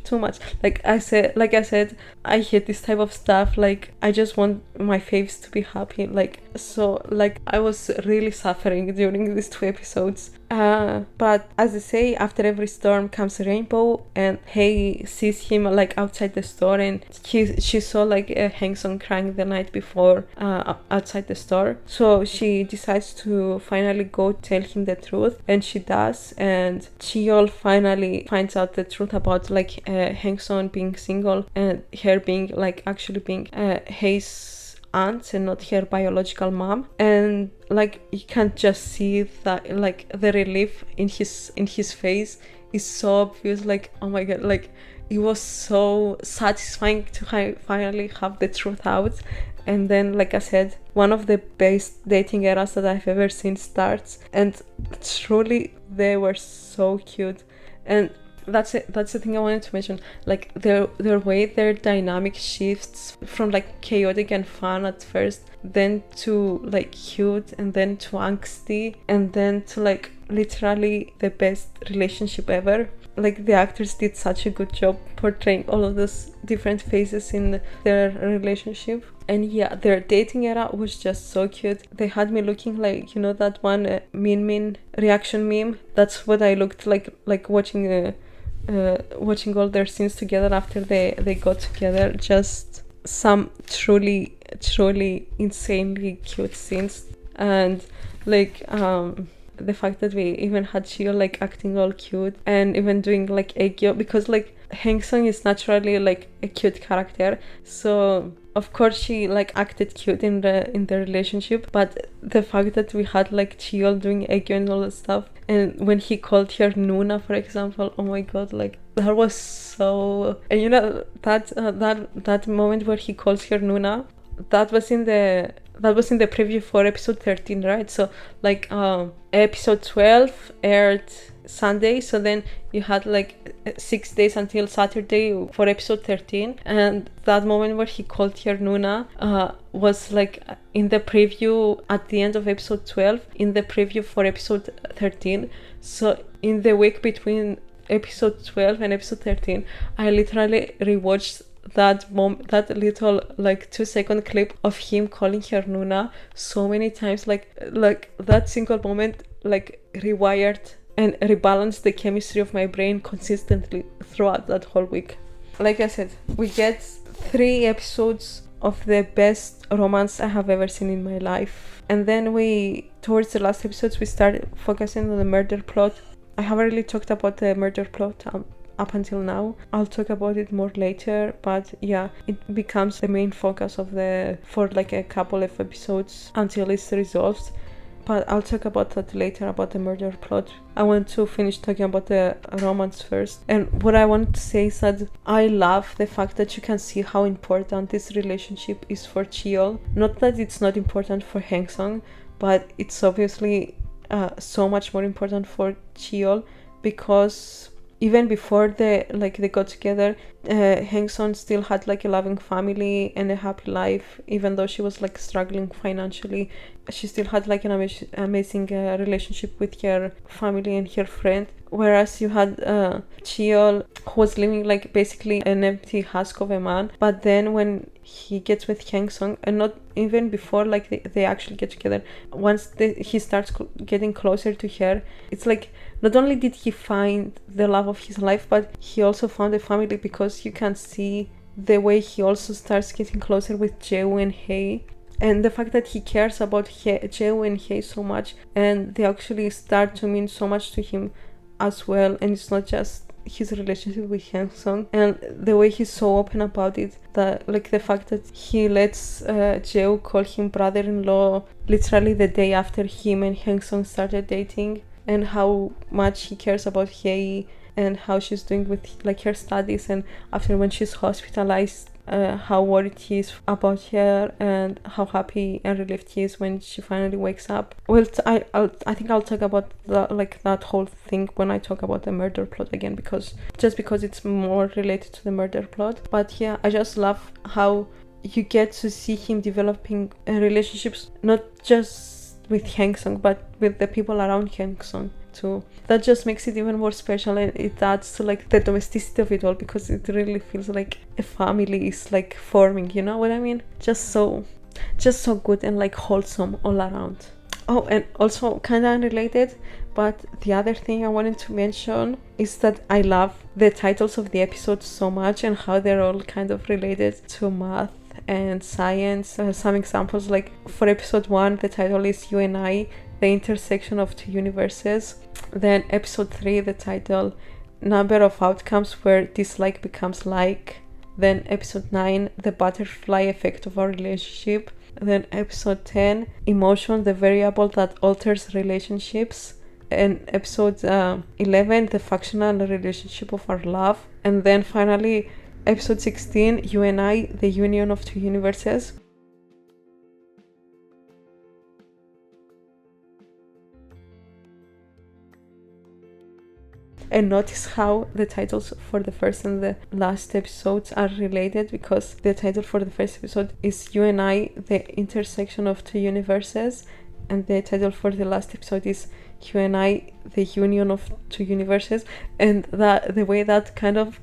Like I said, I hate this type of stuff. Like I just want my faves to be happy. Like, so like I was really suffering during these 2 episodes. But as I say, after every storm comes a rainbow, and Hei sees him like outside the store, and she saw like Hang Sung crying the night before outside the store. So she decides to finally go tell him the truth, and she does. And Cheol finally finds out the truth about like Hang Sung being single and her being like actually being Hei's aunt and not her biological mom. And like you can just see that like the relief in his face is so obvious. Like, oh my god, like it was so satisfying to finally have the truth out. And then, like I said, one of the best dating eras that I've ever seen starts, and truly they were so cute. And that's it. That's the thing I wanted to mention. Like their way their dynamic shifts from like chaotic and fun at first, then to like cute, and then to angsty, and then to like literally the best relationship ever. Like the actors did such a good job portraying all of those different phases in their relationship. And yeah, their dating era was just so cute. They had me looking like, you know, that one Min reaction meme. That's what I looked like watching all their scenes together after they got together. Just some truly insanely cute scenes. And like the fact that we even had Cheol like acting all cute and even doing like Aegyo, because like Hang Sung is naturally like a cute character, so of course she like acted cute in the relationship. But the fact that we had like Cheol doing Aegyo and all that stuff, and when he called her Nuna, for example, oh my god, like that was so. And you know that moment where he calls her Nuna, that was in the preview for episode 13, right? So like episode 12 aired Sunday, so then you had like 6 days until Saturday for episode 13. And that moment where he called her Nuna was like in the preview at the end of episode 12, in the preview for episode 13. So in the week between episode 12 and episode 13, I literally rewatched that little like 2-second clip of him calling her Nuna so many times. Like that single moment like rewired and rebalanced the chemistry of my brain consistently throughout that whole week. Like I said, we get 3 episodes of the best romance I have ever seen in my life. And then towards the last episodes, we started focusing on the murder plot. I haven't really talked about the murder plot up until now. I'll talk about it more later, but yeah, it becomes the main focus for like a couple of episodes until it's resolved. But I'll talk about that later, about the murder plot. I want to finish talking about the romance first. And what I wanted to say is that I love the fact that you can see how important this relationship is for Cheol. Not that it's not important for Hang Sung, but it's obviously so much more important for Cheol, because even before they got together, Hang Sung still had like a loving family and a happy life. Even though she was like struggling financially, she still had like an amazing relationship with her family and her friend. Whereas you had Cheol, who was living like basically an empty husk of a man. But then when he gets with Hang Sung, and not even before like they actually get together, once he starts getting closer to her, it's like not only did he find the love of his life, but he also found a family, because you can see the way he also starts getting closer with Jae-woo and Hei. And the fact that he cares about Jae-woo and Hei so much, and they actually start to mean so much to him as well. And it's not just his relationship with Hang Sung, and the way he's so open about it, that like the fact that he lets Jae-woo call him brother-in-law literally the day after him and Hang Sung started dating, and how much he cares about Hei and how she's doing with like her studies, and after when she's hospitalized, how worried he is about her, and how happy and relieved he is when she finally wakes up. Well, I think I'll talk about that whole thing when I talk about the murder plot again, because it's more related to the murder plot. But yeah, I just love how you get to see him developing relationships, not just with Hang Sung, but with the people around Hang Sung too. That just makes it even more special, and it adds to like the domesticity of it all, because it really feels like a family is like forming, you know what I mean? Just so good and like wholesome all around. Oh, and also kind of unrelated, but the other thing I wanted to mention is that I love the titles of the episodes so much and how they're all kind of related to math and science. Some examples, like for episode 1, the title is You and I, the intersection of two universes. Then episode 3, the title Number of outcomes where dislike becomes like. Then episode 9, the butterfly effect of our relationship. Then episode 10, emotion, the variable that alters relationships. And episode 11, the functional relationship of our love. And then finally, episode 16, You and I, the union of two universes. And notice how the titles for the first and the last episodes are related, because the title for the first episode is You and I, the intersection of two universes, and the title for the last episode is You and I, the union of two universes. And that the way that kind of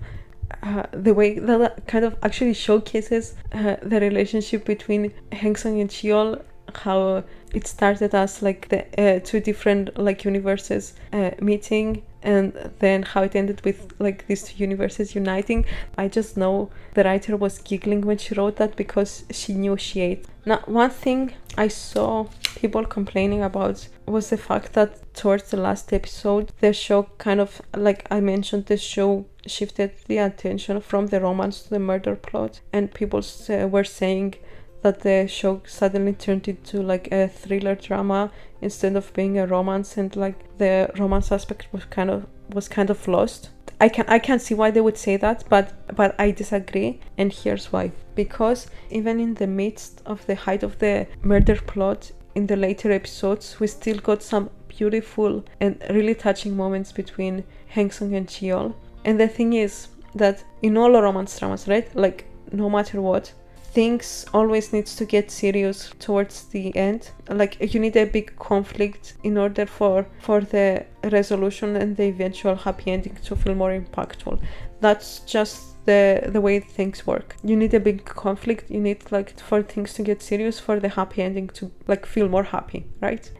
actually showcases the relationship between Hangsung and Cheol, how it started as like the two different like universes meeting, and then how it ended with like these two universes uniting. I just know the writer was giggling when she wrote that because she knew she ate. Now, one thing I saw people complaining about was the fact that towards the last episode, the show kind of, like I mentioned, the show shifted the attention from the romance to the murder plot, and people were saying that the show suddenly turned into like a thriller drama instead of being a romance, and like the romance aspect was kind of lost. I can see why they would say that, but I disagree, and here's why. Because even in the midst of the height of the murder plot, in the later episodes, we still got some beautiful and really touching moments between Hangsung and Cheol. And the thing is that in all romance dramas, right, like no matter what, things always needs to get serious towards the end. Like you need a big conflict in order for the resolution and the eventual happy ending to feel more impactful. That's just the way things work. You need a big conflict, you need like for things to get serious, for the happy ending to like feel more happy, right?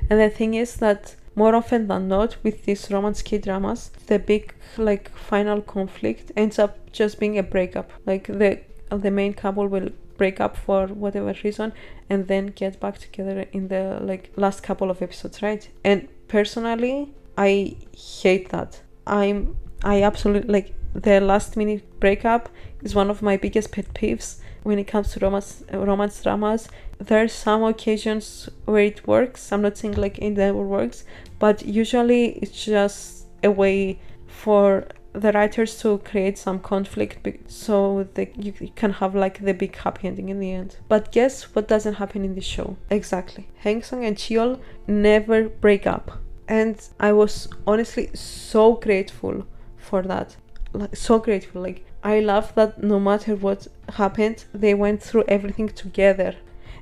And the thing is that more often than not with these romance K-dramas, the big like final conflict ends up just being a breakup. Like the main couple will break up for whatever reason and then get back together in the like last couple of episodes, right? And personally, I hate that. I absolutely, like, the last minute breakup is one of my biggest pet peeves when it comes to romance dramas. There are some occasions where it works. I'm not saying like it never works, but usually it's just a way for the writers to create some conflict so that you can have like the big happy ending in the end. But guess what doesn't happen in this show? Exactly. Hangsung and Cheol never break up, and I was honestly so grateful for that. Like so grateful. Like I love that no matter what happened, they went through everything together.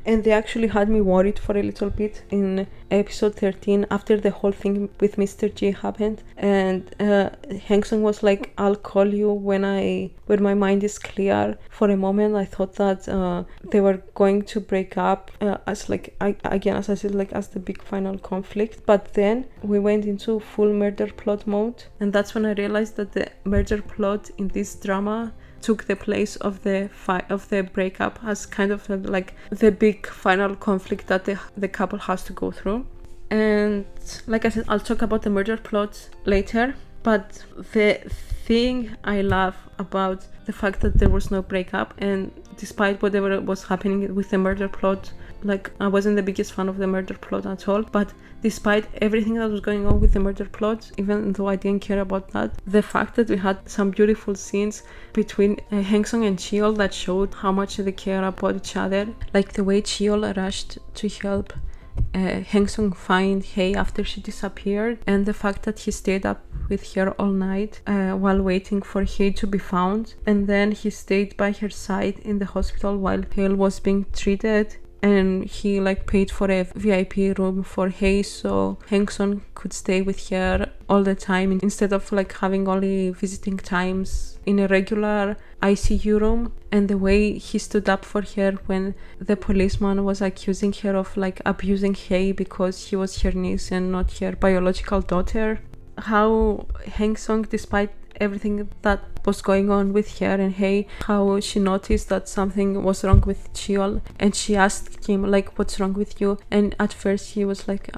And they actually had me worried for a little bit in episode 13 after the whole thing with Mr. G happened. And Hangsung was like, I'll call you when my mind is clear. For a moment, I thought that they were going to break up as like, as I said, like as the big final conflict. But then we went into full murder plot mode. And that's when I realized that the murder plot in this drama took the place of the breakup as kind of like the big final conflict that the couple has to go through. And like I said, I'll talk about the murder plot later, but the thing I love about the fact that there was no breakup, and despite whatever was happening with the murder plot, like I wasn't the biggest fan of the murder plot at all, but despite everything that was going on with the murder plot, even though I didn't care about that, the fact that we had some beautiful scenes between Hangsung and Cheol that showed how much they care about each other, like the way Cheol rushed to help Hangsung find Hae after she disappeared, and the fact that he stayed up with her all night while waiting for Hae to be found, and then he stayed by her side in the hospital while Hae was being treated. and he like paid for a VIP room for Hye so Hang Sung could stay with her all the time instead of like having only visiting times in a regular ICU room. And the way he stood up for her when the policeman was accusing her of like abusing Hye because he was her niece and not her biological daughter. How Hang Sung, despite everything that was going on with her and Hye, how she noticed that something was wrong with Cheol, and she asked him like, what's wrong with you? And at first he was like,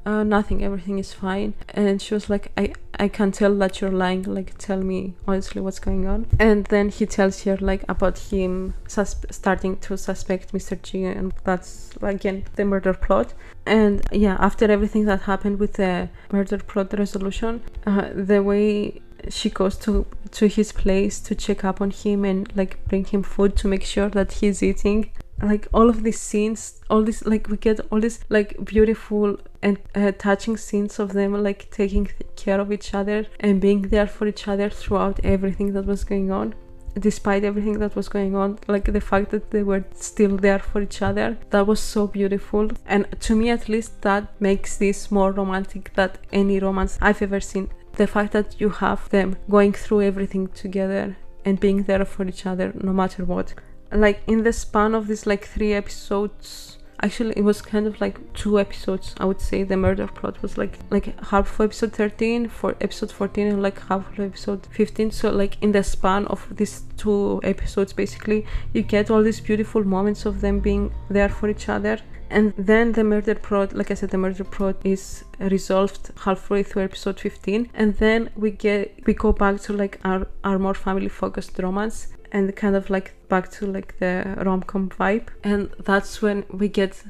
nothing, everything is fine. And she was like, I can tell that you're lying, like tell me honestly what's going on. And then he tells her like about him starting to suspect Mr. G, and that's again the murder plot. And yeah, after everything that happened with the murder plot resolution, the way she goes to his place to check up on him and like bring him food to make sure that he's eating, like all of these scenes, all this, like we get all this like beautiful and touching scenes of them like taking care of each other and being there for each other throughout everything that was going on. Despite everything that was going on, like the fact that they were still there for each other, that was so beautiful. And to me at least, that makes this more romantic than any romance I've ever seen. The fact that you have them going through everything together and being there for each other no matter what. Like in the span of these like 3 episodes, actually it was kind of like 2 episodes, I would say. The murder plot was like half for episode 13, for episode 14, and like half for episode 15. So like in the span of these 2 episodes, basically you get all these beautiful moments of them being there for each other. And then the murder plot, like I said, the murder plot is resolved halfway through episode 15, and then we go back to like our more family focused romance, and kind of like back to like the rom-com vibe. And that's when we get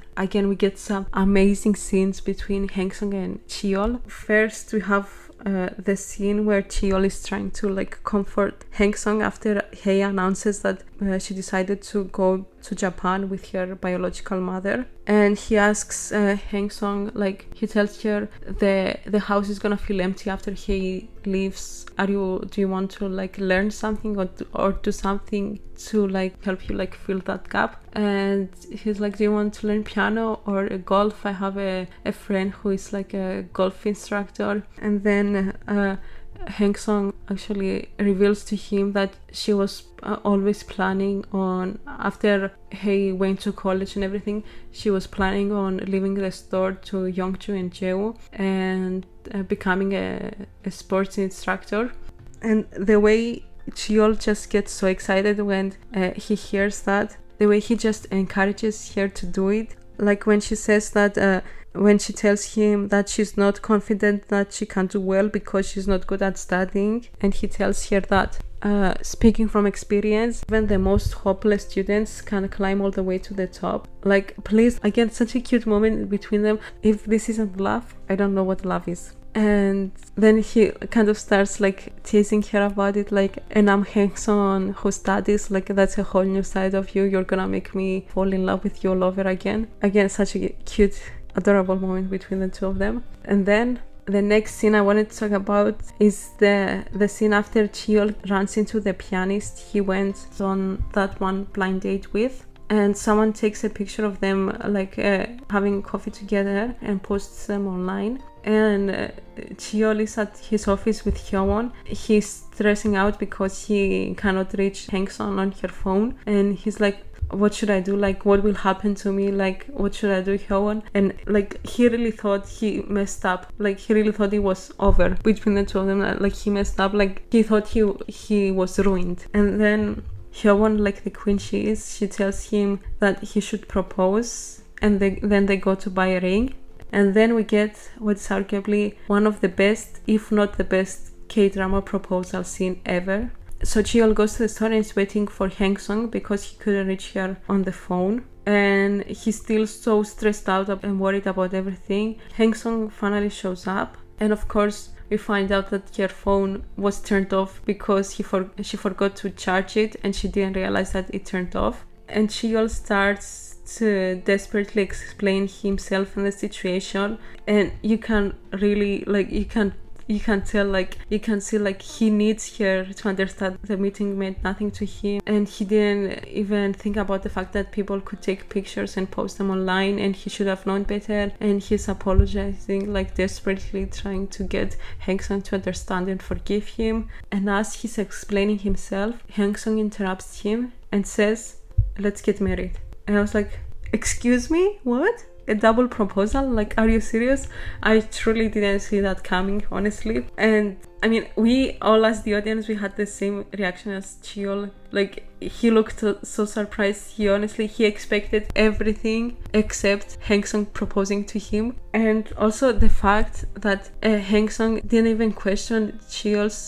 some amazing scenes between Hang Sung and Cheol. First we have the scene where Cheol is trying to like comfort Hang Sung after Hye announces that she decided to go to Japan with her biological mother, and he asks Hang Sung, like he tells her the house is gonna feel empty after he leaves. Do you want to like learn something or do something to like help you like fill that gap? And he's like, do you want to learn piano or golf? I have a friend who is like a golf instructor. And then Hang Sung actually reveals to him that she was always planning on, after he went to college and everything, she was planning on leaving the store to Youngju and Jewu and becoming a sports instructor. And the way Cheol just gets so excited when he hears that, the way he just encourages her to do it, like when she says that when she tells him that she's not confident that she can do well because she's not good at studying, and he tells her that speaking from experience, even the most hopeless students can climb all the way to the top. Like, please, again, such a cute moment between them. If this isn't love, I don't know what love is. And then he kind of starts like teasing her about it, like, and I'm Hang Sung who studies, like that's a whole new side of you, you're gonna make me fall in love with you all over again. Such a cute, adorable moment between the two of them. And then the next scene I wanted to talk about is the scene after Cheol runs into the pianist he went on that one blind date with, and someone takes a picture of them like having coffee together and posts them online. And Cheol is at his office with Hyewon. He's stressing out because he cannot reach Hang Sung on her phone, and he's like, what should I do? Like, what will happen to me? Like, what should I do, Hyewon? And like, he really thought he messed up. Like, he really thought it was over between the two of them. Like, he messed up. Like, he thought he was ruined. And then Hyewon, like the queen she is, she tells him that he should propose, and then they go to buy a ring. And then we get what's arguably one of the best, if not the best, K-drama proposal scene ever. So Cheol goes to the store and is waiting for Hang Sung because he couldn't reach her on the phone. And he's still so stressed out and worried about everything. Hang Sung finally shows up. And of course, we find out that her phone was turned off because she forgot to charge it and she didn't realize that it turned off. And Cheol starts to desperately explain himself and the situation, and you can really like you you can tell, like, you can see, like, he needs her to understand the meeting meant nothing to him, and he didn't even think about the fact that people could take pictures and post them online, and he should have known better. And he's apologizing, like, desperately trying to get Hangsung to understand and forgive him. And as he's explaining himself, Hangsung interrupts him and says, "Let's get married." And I was like, excuse me, what? A double proposal? Like, are you serious? I truly didn't see that coming, honestly. And I mean, we all as the audience, we had the same reaction as Cheol. Like, he looked so surprised. He expected everything except Hangsung proposing to him. And also the fact that Hangsung didn't even question Cheol's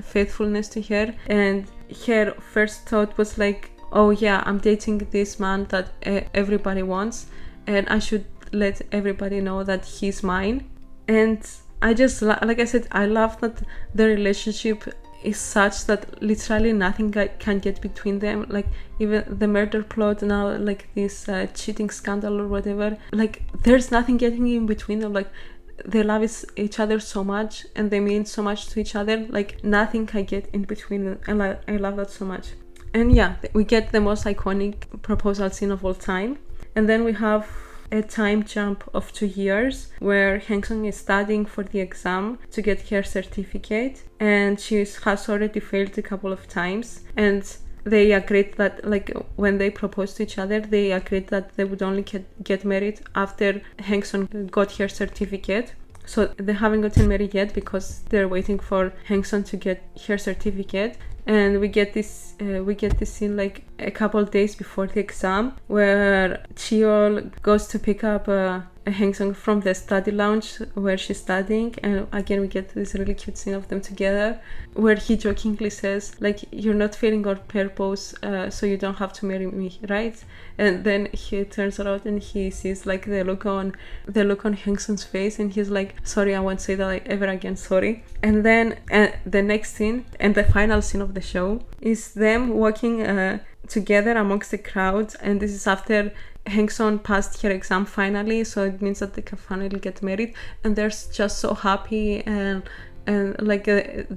faithfulness to her. And her first thought was like, oh yeah, I'm dating this man that everybody wants, and I should let everybody know that he's mine. And I just, like I said, I love that the relationship is such that literally nothing can get between them. Like, even the murder plot now, like this cheating scandal or whatever, like, there's nothing getting in between them. Like, they love each other so much, and they mean so much to each other. Like, nothing can get in between them, and I love that so much. And yeah, we get the most iconic proposal scene of all time. And then we have a time jump of 2 years where Hangsung is studying for the exam to get her certificate, and she has already failed a couple of times. And they agreed that, like, when they proposed to each other, they agreed that they would only get married after Hangsung got her certificate. So they haven't gotten married yet because they're waiting for Hangsung to get her certificate. And we get this scene like a couple days before the exam, where Cheol goes to pick up Hangsung from the study lounge where she's studying, and again we get this really cute scene of them together, where he jokingly says, like, "You're not failing on purpose, so you don't have to marry me, right?" And then he turns around and he sees, like, the look on Hangsung's face, and he's like, "Sorry, I won't say that ever again, sorry." And then the next scene and the final scene of the show is them walking together amongst the crowd, and this is after Hangsung passed her exam finally, so it means that they can finally get married, and they're just so happy, and like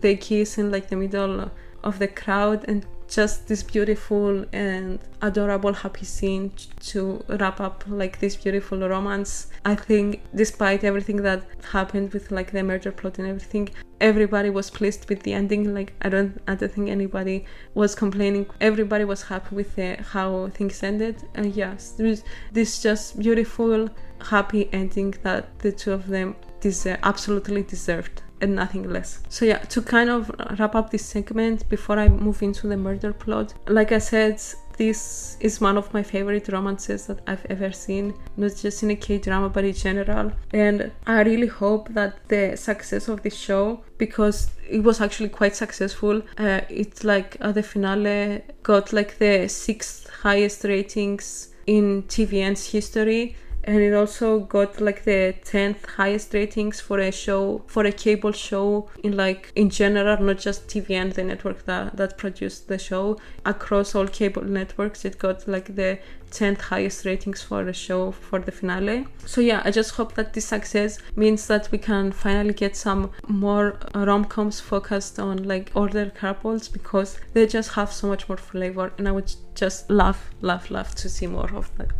they kiss in, like, the middle of the crowd, and just this beautiful and adorable happy scene to wrap up, like, this beautiful romance. I think despite everything that happened with, like, the murder plot and everything, everybody was pleased with the ending. Like, I don't think anybody was complaining. Everybody was happy with how things ended. And yes, there was this just beautiful happy ending that the two of them absolutely deserved, and nothing less. So yeah, to kind of wrap up this segment before I move into the murder plot, like I said, this is one of my favorite romances that I've ever seen, not just in a K-drama but in general. And I really hope that the success of this show, because it was actually quite successful, it's like the finale got like the 6th highest ratings in TVN's history, and it also got like the 10th highest ratings for a cable show in general, not just TVN, the network that produced the show. Across all cable networks, it got like the 10th highest ratings for a show for the finale. So yeah, I just hope that this success means that we can finally get some more rom-coms focused on like older couples, because they just have so much more flavor, and I would just love to see more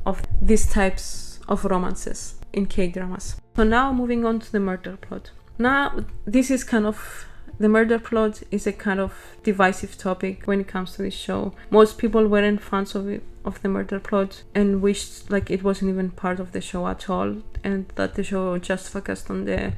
of these types of romances in K-dramas. So now moving on to the murder plot. Now this is the murder plot is a kind of divisive topic when it comes to this show. Most people weren't fans of the murder plot and wished like it wasn't even part of the show at all, and that the show just focused on the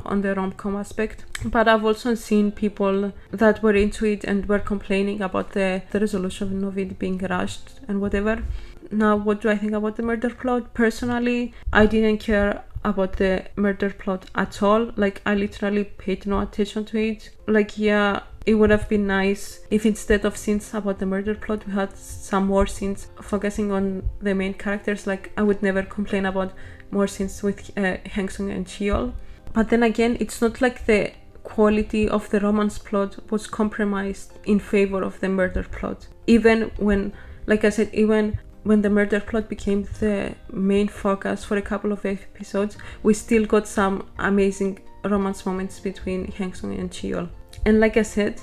on the rom-com aspect. But I've also seen people that were into it and were complaining about the resolution of it being rushed and whatever. Now, what do I think about the murder plot? Personally, I didn't care about the murder plot at all. Like, I literally paid no attention to it. Like, yeah, it would have been nice if instead of scenes about the murder plot, we had some more scenes focusing on the main characters. Like, I would never complain about more scenes with Hangsung and Cheol. But then again, it's not like the quality of the romance plot was compromised in favor of the murder plot. Even when, like I said, even when the murder plot became the main focus for a couple of episodes, we still got some amazing romance moments between Hyung-sung and Cheol. And like I said,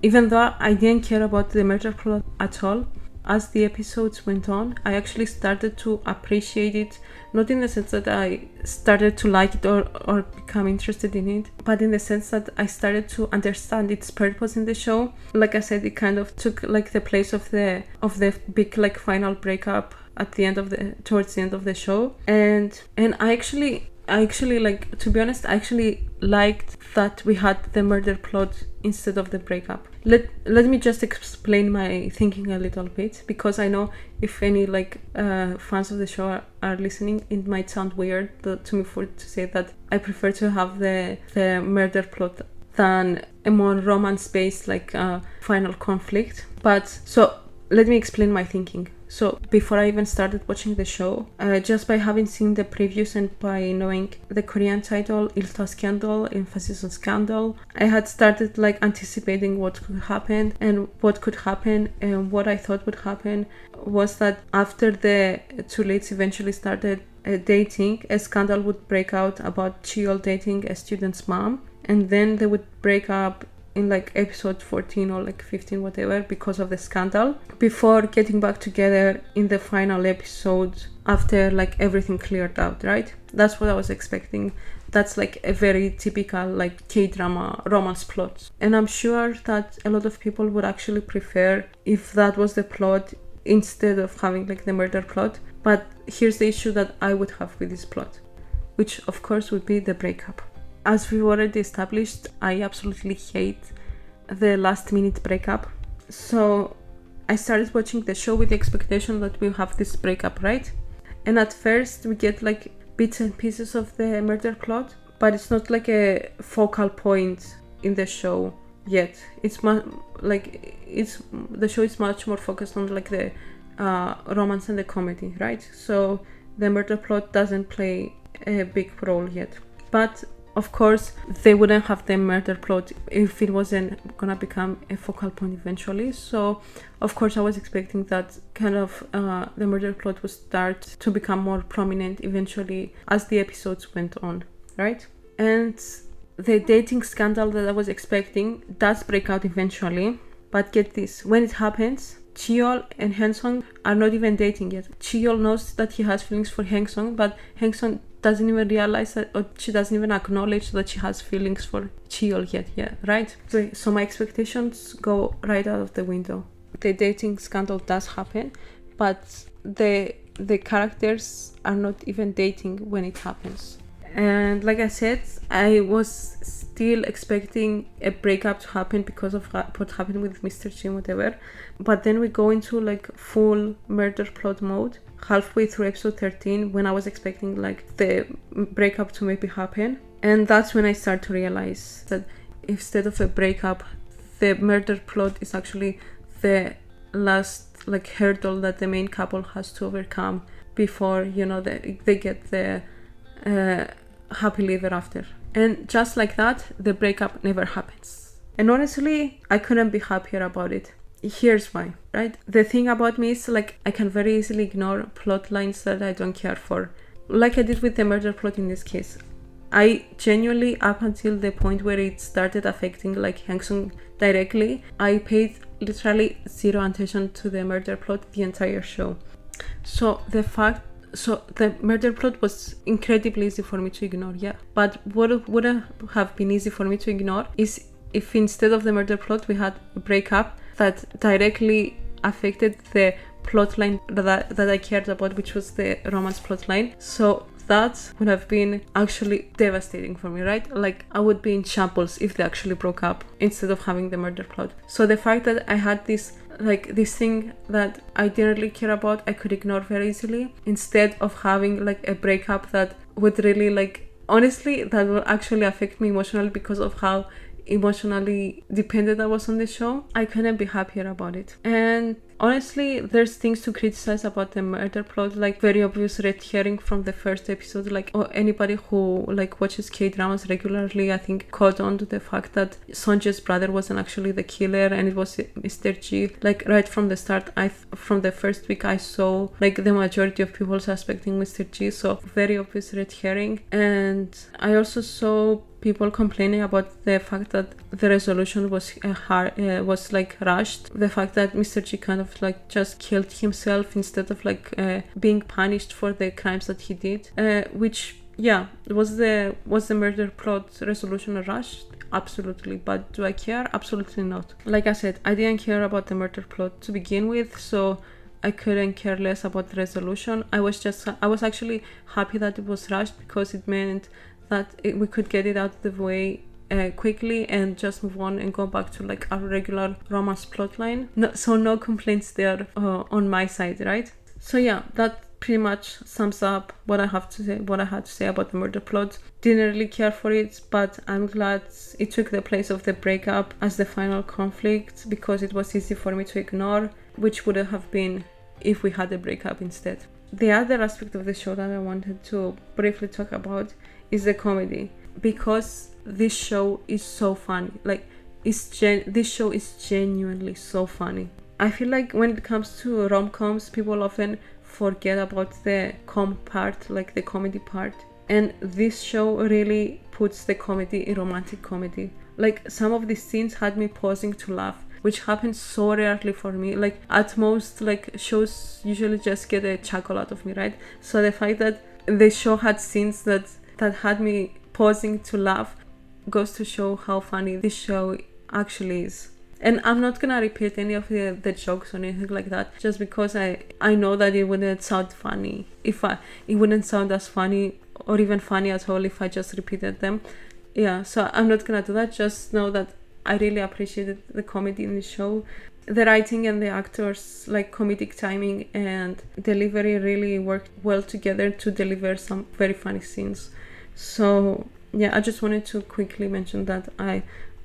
even though I didn't care about the murder plot at all, as the episodes went on, I actually started to appreciate it, not in the sense that I started to like it or become interested in it, but in the sense that I started to understand its purpose in the show. Like I said, it kind of took like the place of the big like final breakup at the end of towards the end of the show, and I actually like, to be honest, I actually liked that we had the murder plot instead of the breakup. Let me just explain my thinking a little bit, because I know if any like fans of the show are listening, it might sound weird to me to say that I prefer to have the murder plot than a more romance-based like final conflict. But so let me explain my thinking. So before I even started watching the show, just by having seen the previews and by knowing the Korean title, Ilta Scandal, emphasis on scandal, I had started like anticipating what could happen. And what could happen and what I thought would happen was that after the two leads eventually started dating, a scandal would break out about Cheol dating a student's mom, and then they would break up in like episode 14 or like 15, whatever, because of the scandal, before getting back together in the final episode after like everything cleared out, right? That's what I was expecting. That's like a very typical like K-drama romance plot. And I'm sure that a lot of people would actually prefer if that was the plot instead of having like the murder plot. But here's the issue that I would have with this plot, which of course would be the breakup. As we've already established, I absolutely hate the last minute breakup. So I started watching the show with the expectation that we'll have this breakup, right? And at first we get like bits and pieces of the murder plot, but it's not like a focal point in the show yet. It's the show is much more focused on like the romance and the comedy, right? So the murder plot doesn't play a big role yet. But of course, they wouldn't have the murder plot if it wasn't gonna become a focal point eventually. So, of course, I was expecting that kind of the murder plot would start to become more prominent eventually as the episodes went on, right? And the dating scandal that I was expecting does break out eventually. But get this, when it happens, Cheol and Hyung-sung are not even dating yet. Cheol knows that he has feelings for Hyung-sung, but Hyung-sung doesn't even realize that, or she doesn't even acknowledge that she has feelings for Cheol yet, yeah, right? So my expectations go right out of the window. The dating scandal does happen, but the characters are not even dating when it happens. And like I said, I was still expecting a breakup to happen because of what happened with Mr. Jim, whatever. But then we go into like full murder plot mode halfway through episode 13, when I was expecting like the breakup to maybe happen. And that's when I start to realize that instead of a breakup, the murder plot is actually the last like hurdle that the main couple has to overcome before, you know, they get the happily ever after. And just like that, the breakup never happens. And honestly, I couldn't be happier about it. Here's why, right? The thing about me is like I can very easily ignore plot lines that I don't care for, like I did with the murder plot in this case. I genuinely, up until the point where it started affecting like Hyung-sung directly, I paid literally zero attention to the murder plot the entire show. So the murder plot was incredibly easy for me to ignore, yeah. But what would have been easy for me to ignore is if instead of the murder plot we had a breakup that directly affected the plot line that I cared about, which was the romance plot line. So that would have been actually devastating for me, right? Like I would be in shambles if they actually broke up instead of having the murder plot. So the fact that I had this thing that I didn't really care about, I could ignore very easily, instead of having like a breakup that would really like, honestly, that will actually affect me emotionally because of how emotionally dependent I was on the show. I couldn't be happier about it. And honestly, there's things to criticize about the murder plot, like very obvious red herring from the first episode. Like, or anybody who like watches K-dramas regularly, I think, caught on to the fact that Sonja's brother wasn't actually the killer and it was Mr. G. Like right from the start, from the first week I saw like the majority of people suspecting Mr. G, so very obvious red herring. And I also saw people complaining about the fact that the resolution was like rushed. The fact that Mr. G kind of like just killed himself instead of like being punished for the crimes that he did. Which, yeah, was the murder plot resolution rushed? Absolutely. But do I care? Absolutely not. Like I said, I didn't care about the murder plot to begin with, so I couldn't care less about the resolution. I was actually happy that it was rushed, because it meant that we could get it out of the way quickly and just move on and go back to like our regular romance plotline. So no complaints there on my side, right? So yeah, that pretty much sums up what I had to say about the murder plot. Didn't really care for it, but I'm glad it took the place of the breakup as the final conflict, because it was easy for me to ignore, which would have been if we had a breakup instead. The other aspect of the show that I wanted to briefly talk about is the comedy, because this show is so funny. Like, this show is genuinely so funny. I feel like when it comes to rom-coms, people often forget about the part, like the comedy part, and this show really puts the comedy in romantic comedy. Like, some of these scenes had me pausing to laugh, which happens so rarely for me. Like, at most, like, shows usually just get a chuckle out of me, right? So the fact that the show had scenes that had me pausing to laugh goes to show how funny this show actually is. And I'm not gonna repeat any of the jokes or anything like that, just because I know that it wouldn't sound funny it wouldn't sound as funny or even funny at all if I just repeated them. Yeah, so I'm not gonna do that. Just know that I really appreciated the comedy in the show. The writing and the actors, like, comedic timing and delivery really worked well together to deliver some very funny scenes. So yeah, I just wanted to quickly mention that I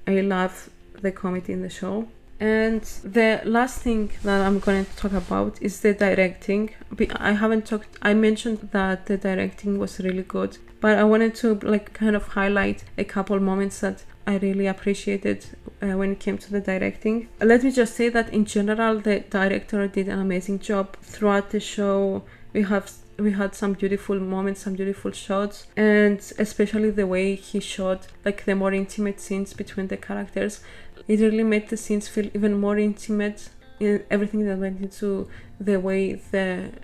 love the comedy in the show. And the last thing that I'm going to talk about is the directing. I mentioned that the directing was really good, but I wanted to like kind of highlight a couple moments that I really appreciated when it came to the directing. Let me just say that in general, the director did an amazing job throughout the show. We had some beautiful moments, some beautiful shots, and especially the way he shot like the more intimate scenes between the characters. It really made the scenes feel even more intimate in everything that went into the way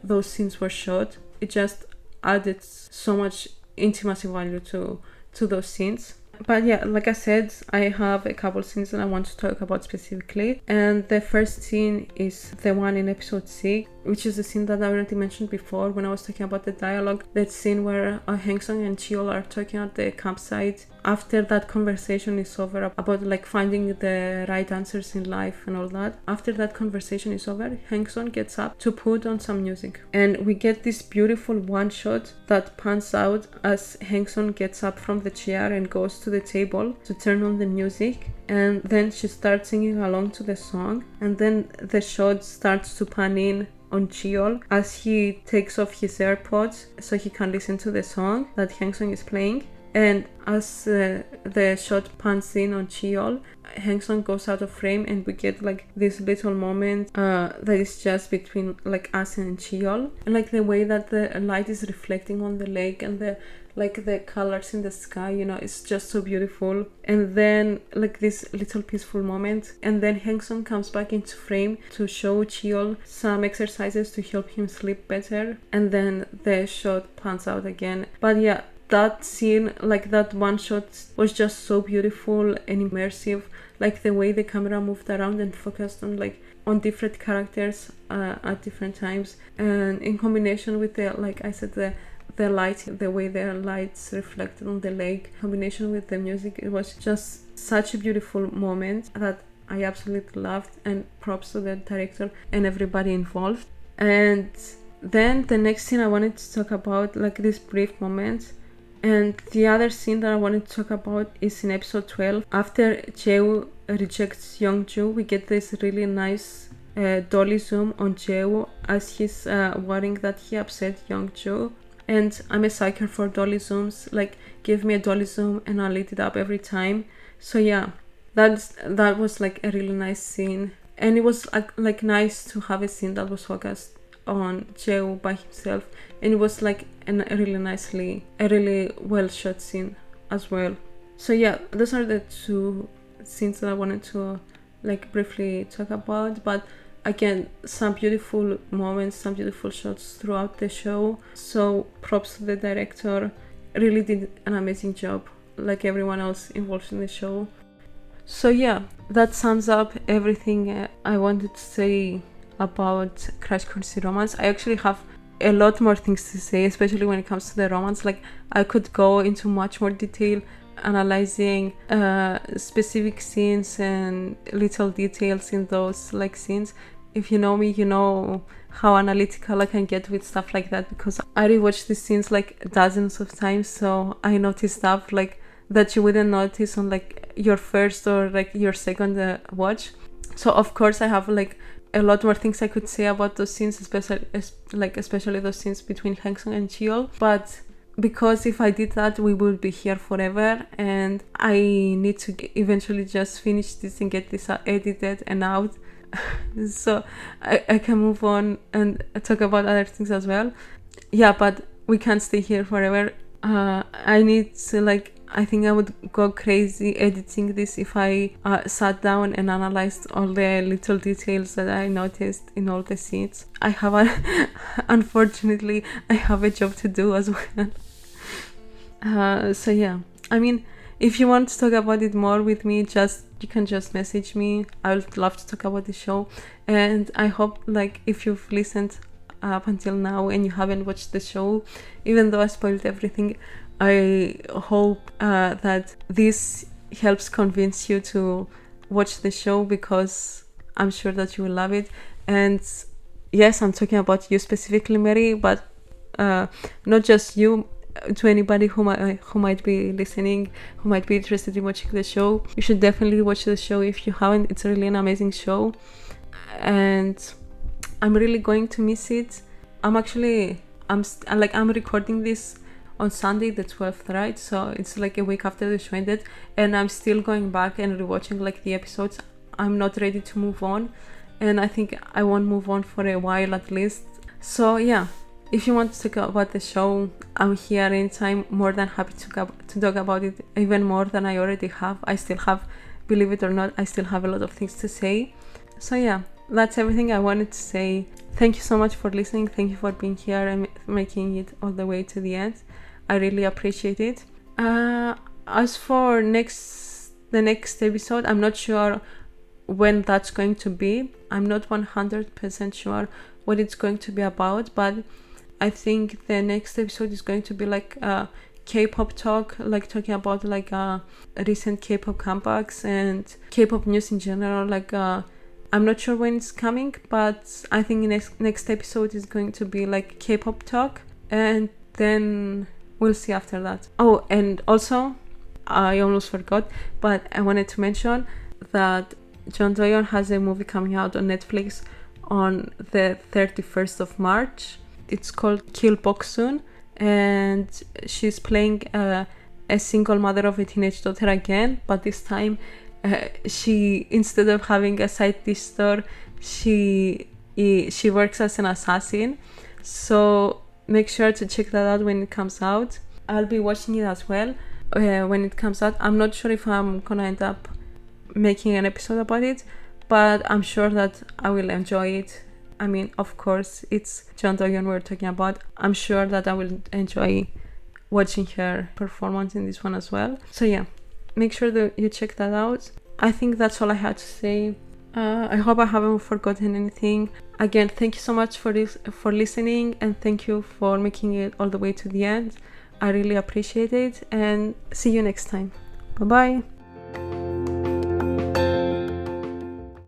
those scenes were shot. It just added so much intimacy value to those scenes. But yeah, like I said, I have a couple scenes that I want to talk about specifically. And the first scene is the one in episode 6, which is the scene that I already mentioned before when I was talking about the dialogue. That scene where Hangsung and Cheol are talking at the campsite. After that conversation is over about like finding the right answers in life and all that, after that conversation is over, Hangsung gets up to put on some music. And we get this beautiful one shot that pans out as Hangsung gets up from the chair and goes to the table to turn on the music. And then she starts singing along to the song. And then the shot starts to pan in on Cheol as he takes off his AirPods so he can listen to the song that Hangsung is playing. And as the shot pans in on Cheol, Hangsung goes out of frame and we get like this little moment that is just between like us and Cheol. And like the way that the light is reflecting on the lake and the colors in the sky, you know, it's just so beautiful. And then like this little peaceful moment, and then Hangsung comes back into frame to show Cheol some exercises to help him sleep better, and then the shot pans out again. But yeah, that scene, like that one shot, was just so beautiful and immersive. Like the way the camera moved around and focused on different characters at different times, and in combination with the, like I said, the light, the way the lights reflected on the lake, combination with the music, it was just such a beautiful moment that I absolutely loved, and props to the director and everybody involved. And then the next scene I wanted to talk about, like this brief moment And the other scene that I wanted to talk about is in episode 12. After Jae rejects Youngju, we get this really nice dolly zoom on Jae as he's worrying that he upset Youngju. And I'm a sucker for dolly zooms. Like, give me a dolly zoom and I'll eat it up every time. So yeah, that was like a really nice scene. And it was like nice to have a scene that was focused on Jae by himself, and it was like a really well shot scene as well. So yeah, those are the two scenes that I wanted to like briefly talk about. But again, some beautiful moments, some beautiful shots throughout the show. So props to the director, really did an amazing job, like everyone else involved in the show. So yeah, that sums up everything I wanted to say about Crash Course Romance. I actually have a lot more things to say, especially when it comes to the romance. Like, I could go into much more detail analyzing specific scenes and little details in those like scenes. If you know me, you know how analytical I can get with stuff like that, because I rewatched these scenes like dozens of times, so I notice stuff like that you wouldn't notice on like your first or like your second watch. So of course I have like a lot more things I could say about those scenes, especially those scenes between Hangsung and Cheol. But because if I did that, we would be here forever, and I need to eventually just finish this and get this edited and out, so I can move on and talk about other things as well. Yeah, but we can't stay here forever. I need to I think I would go crazy editing this if I sat down and analyzed all the little details that I noticed in all the scenes. Unfortunately, I have a job to do as well. So yeah, I mean, if you want to talk about it more with me, you can just message me. I would love to talk about the show, and I hope if you've listened up until now and you haven't watched the show, even though I spoiled everything, I hope that this helps convince you to watch the show, because I'm sure that you will love it. And yes, I'm talking about you specifically, Mary, but not just you, to anybody who might be listening, who might be interested in watching the show. You should definitely watch the show if you haven't. It's really an amazing show, and I'm really going to miss it. I'm recording this on Sunday the 12th, right? So it's like a week after the show ended, and I'm still going back and rewatching the episodes. I'm not ready to move on, and I think I won't move on for a while at least. So yeah, if you want to talk about the show, I'm here anytime, more than happy to talk about it, even more than I already have. I still have, believe it or not, I still have a lot of things to say. So yeah, that's everything I wanted to say. Thank you so much for listening. Thank you for being here and making it all the way to the end. I really appreciate it. As for the next episode, I'm not sure when that's going to be. I'm not 100% sure what it's going to be about, but I think the next episode is going to be K-pop talk, talking about recent K-pop comebacks and K-pop news in general. I'm not sure when it's coming, but I think next episode is going to be K-pop talk, and then we'll see after that. Oh, and also, I almost forgot, but I wanted to mention that Jeon Do-yeon has a movie coming out on Netflix on the 31st of March. It's called Kill Boksoon, and she's playing a single mother of a teenage daughter again, but this time she, instead of having a side dish store, she works as an assassin. So make sure to check that out when it comes out. I'll be watching it as well when it comes out. I'm not sure if I'm gonna end up making an episode about it, but I'm sure that I will enjoy it. I mean, of course, it's Jeon Do-yeon we're talking about. I'm sure that I will enjoy watching her performance in this one as well. So yeah, make sure that you check that out. I think that's all I had to say. I hope I haven't forgotten anything. Again, thank you so much for listening, and thank you for making it all the way to the end. I really appreciate it, and see you next time. Bye bye.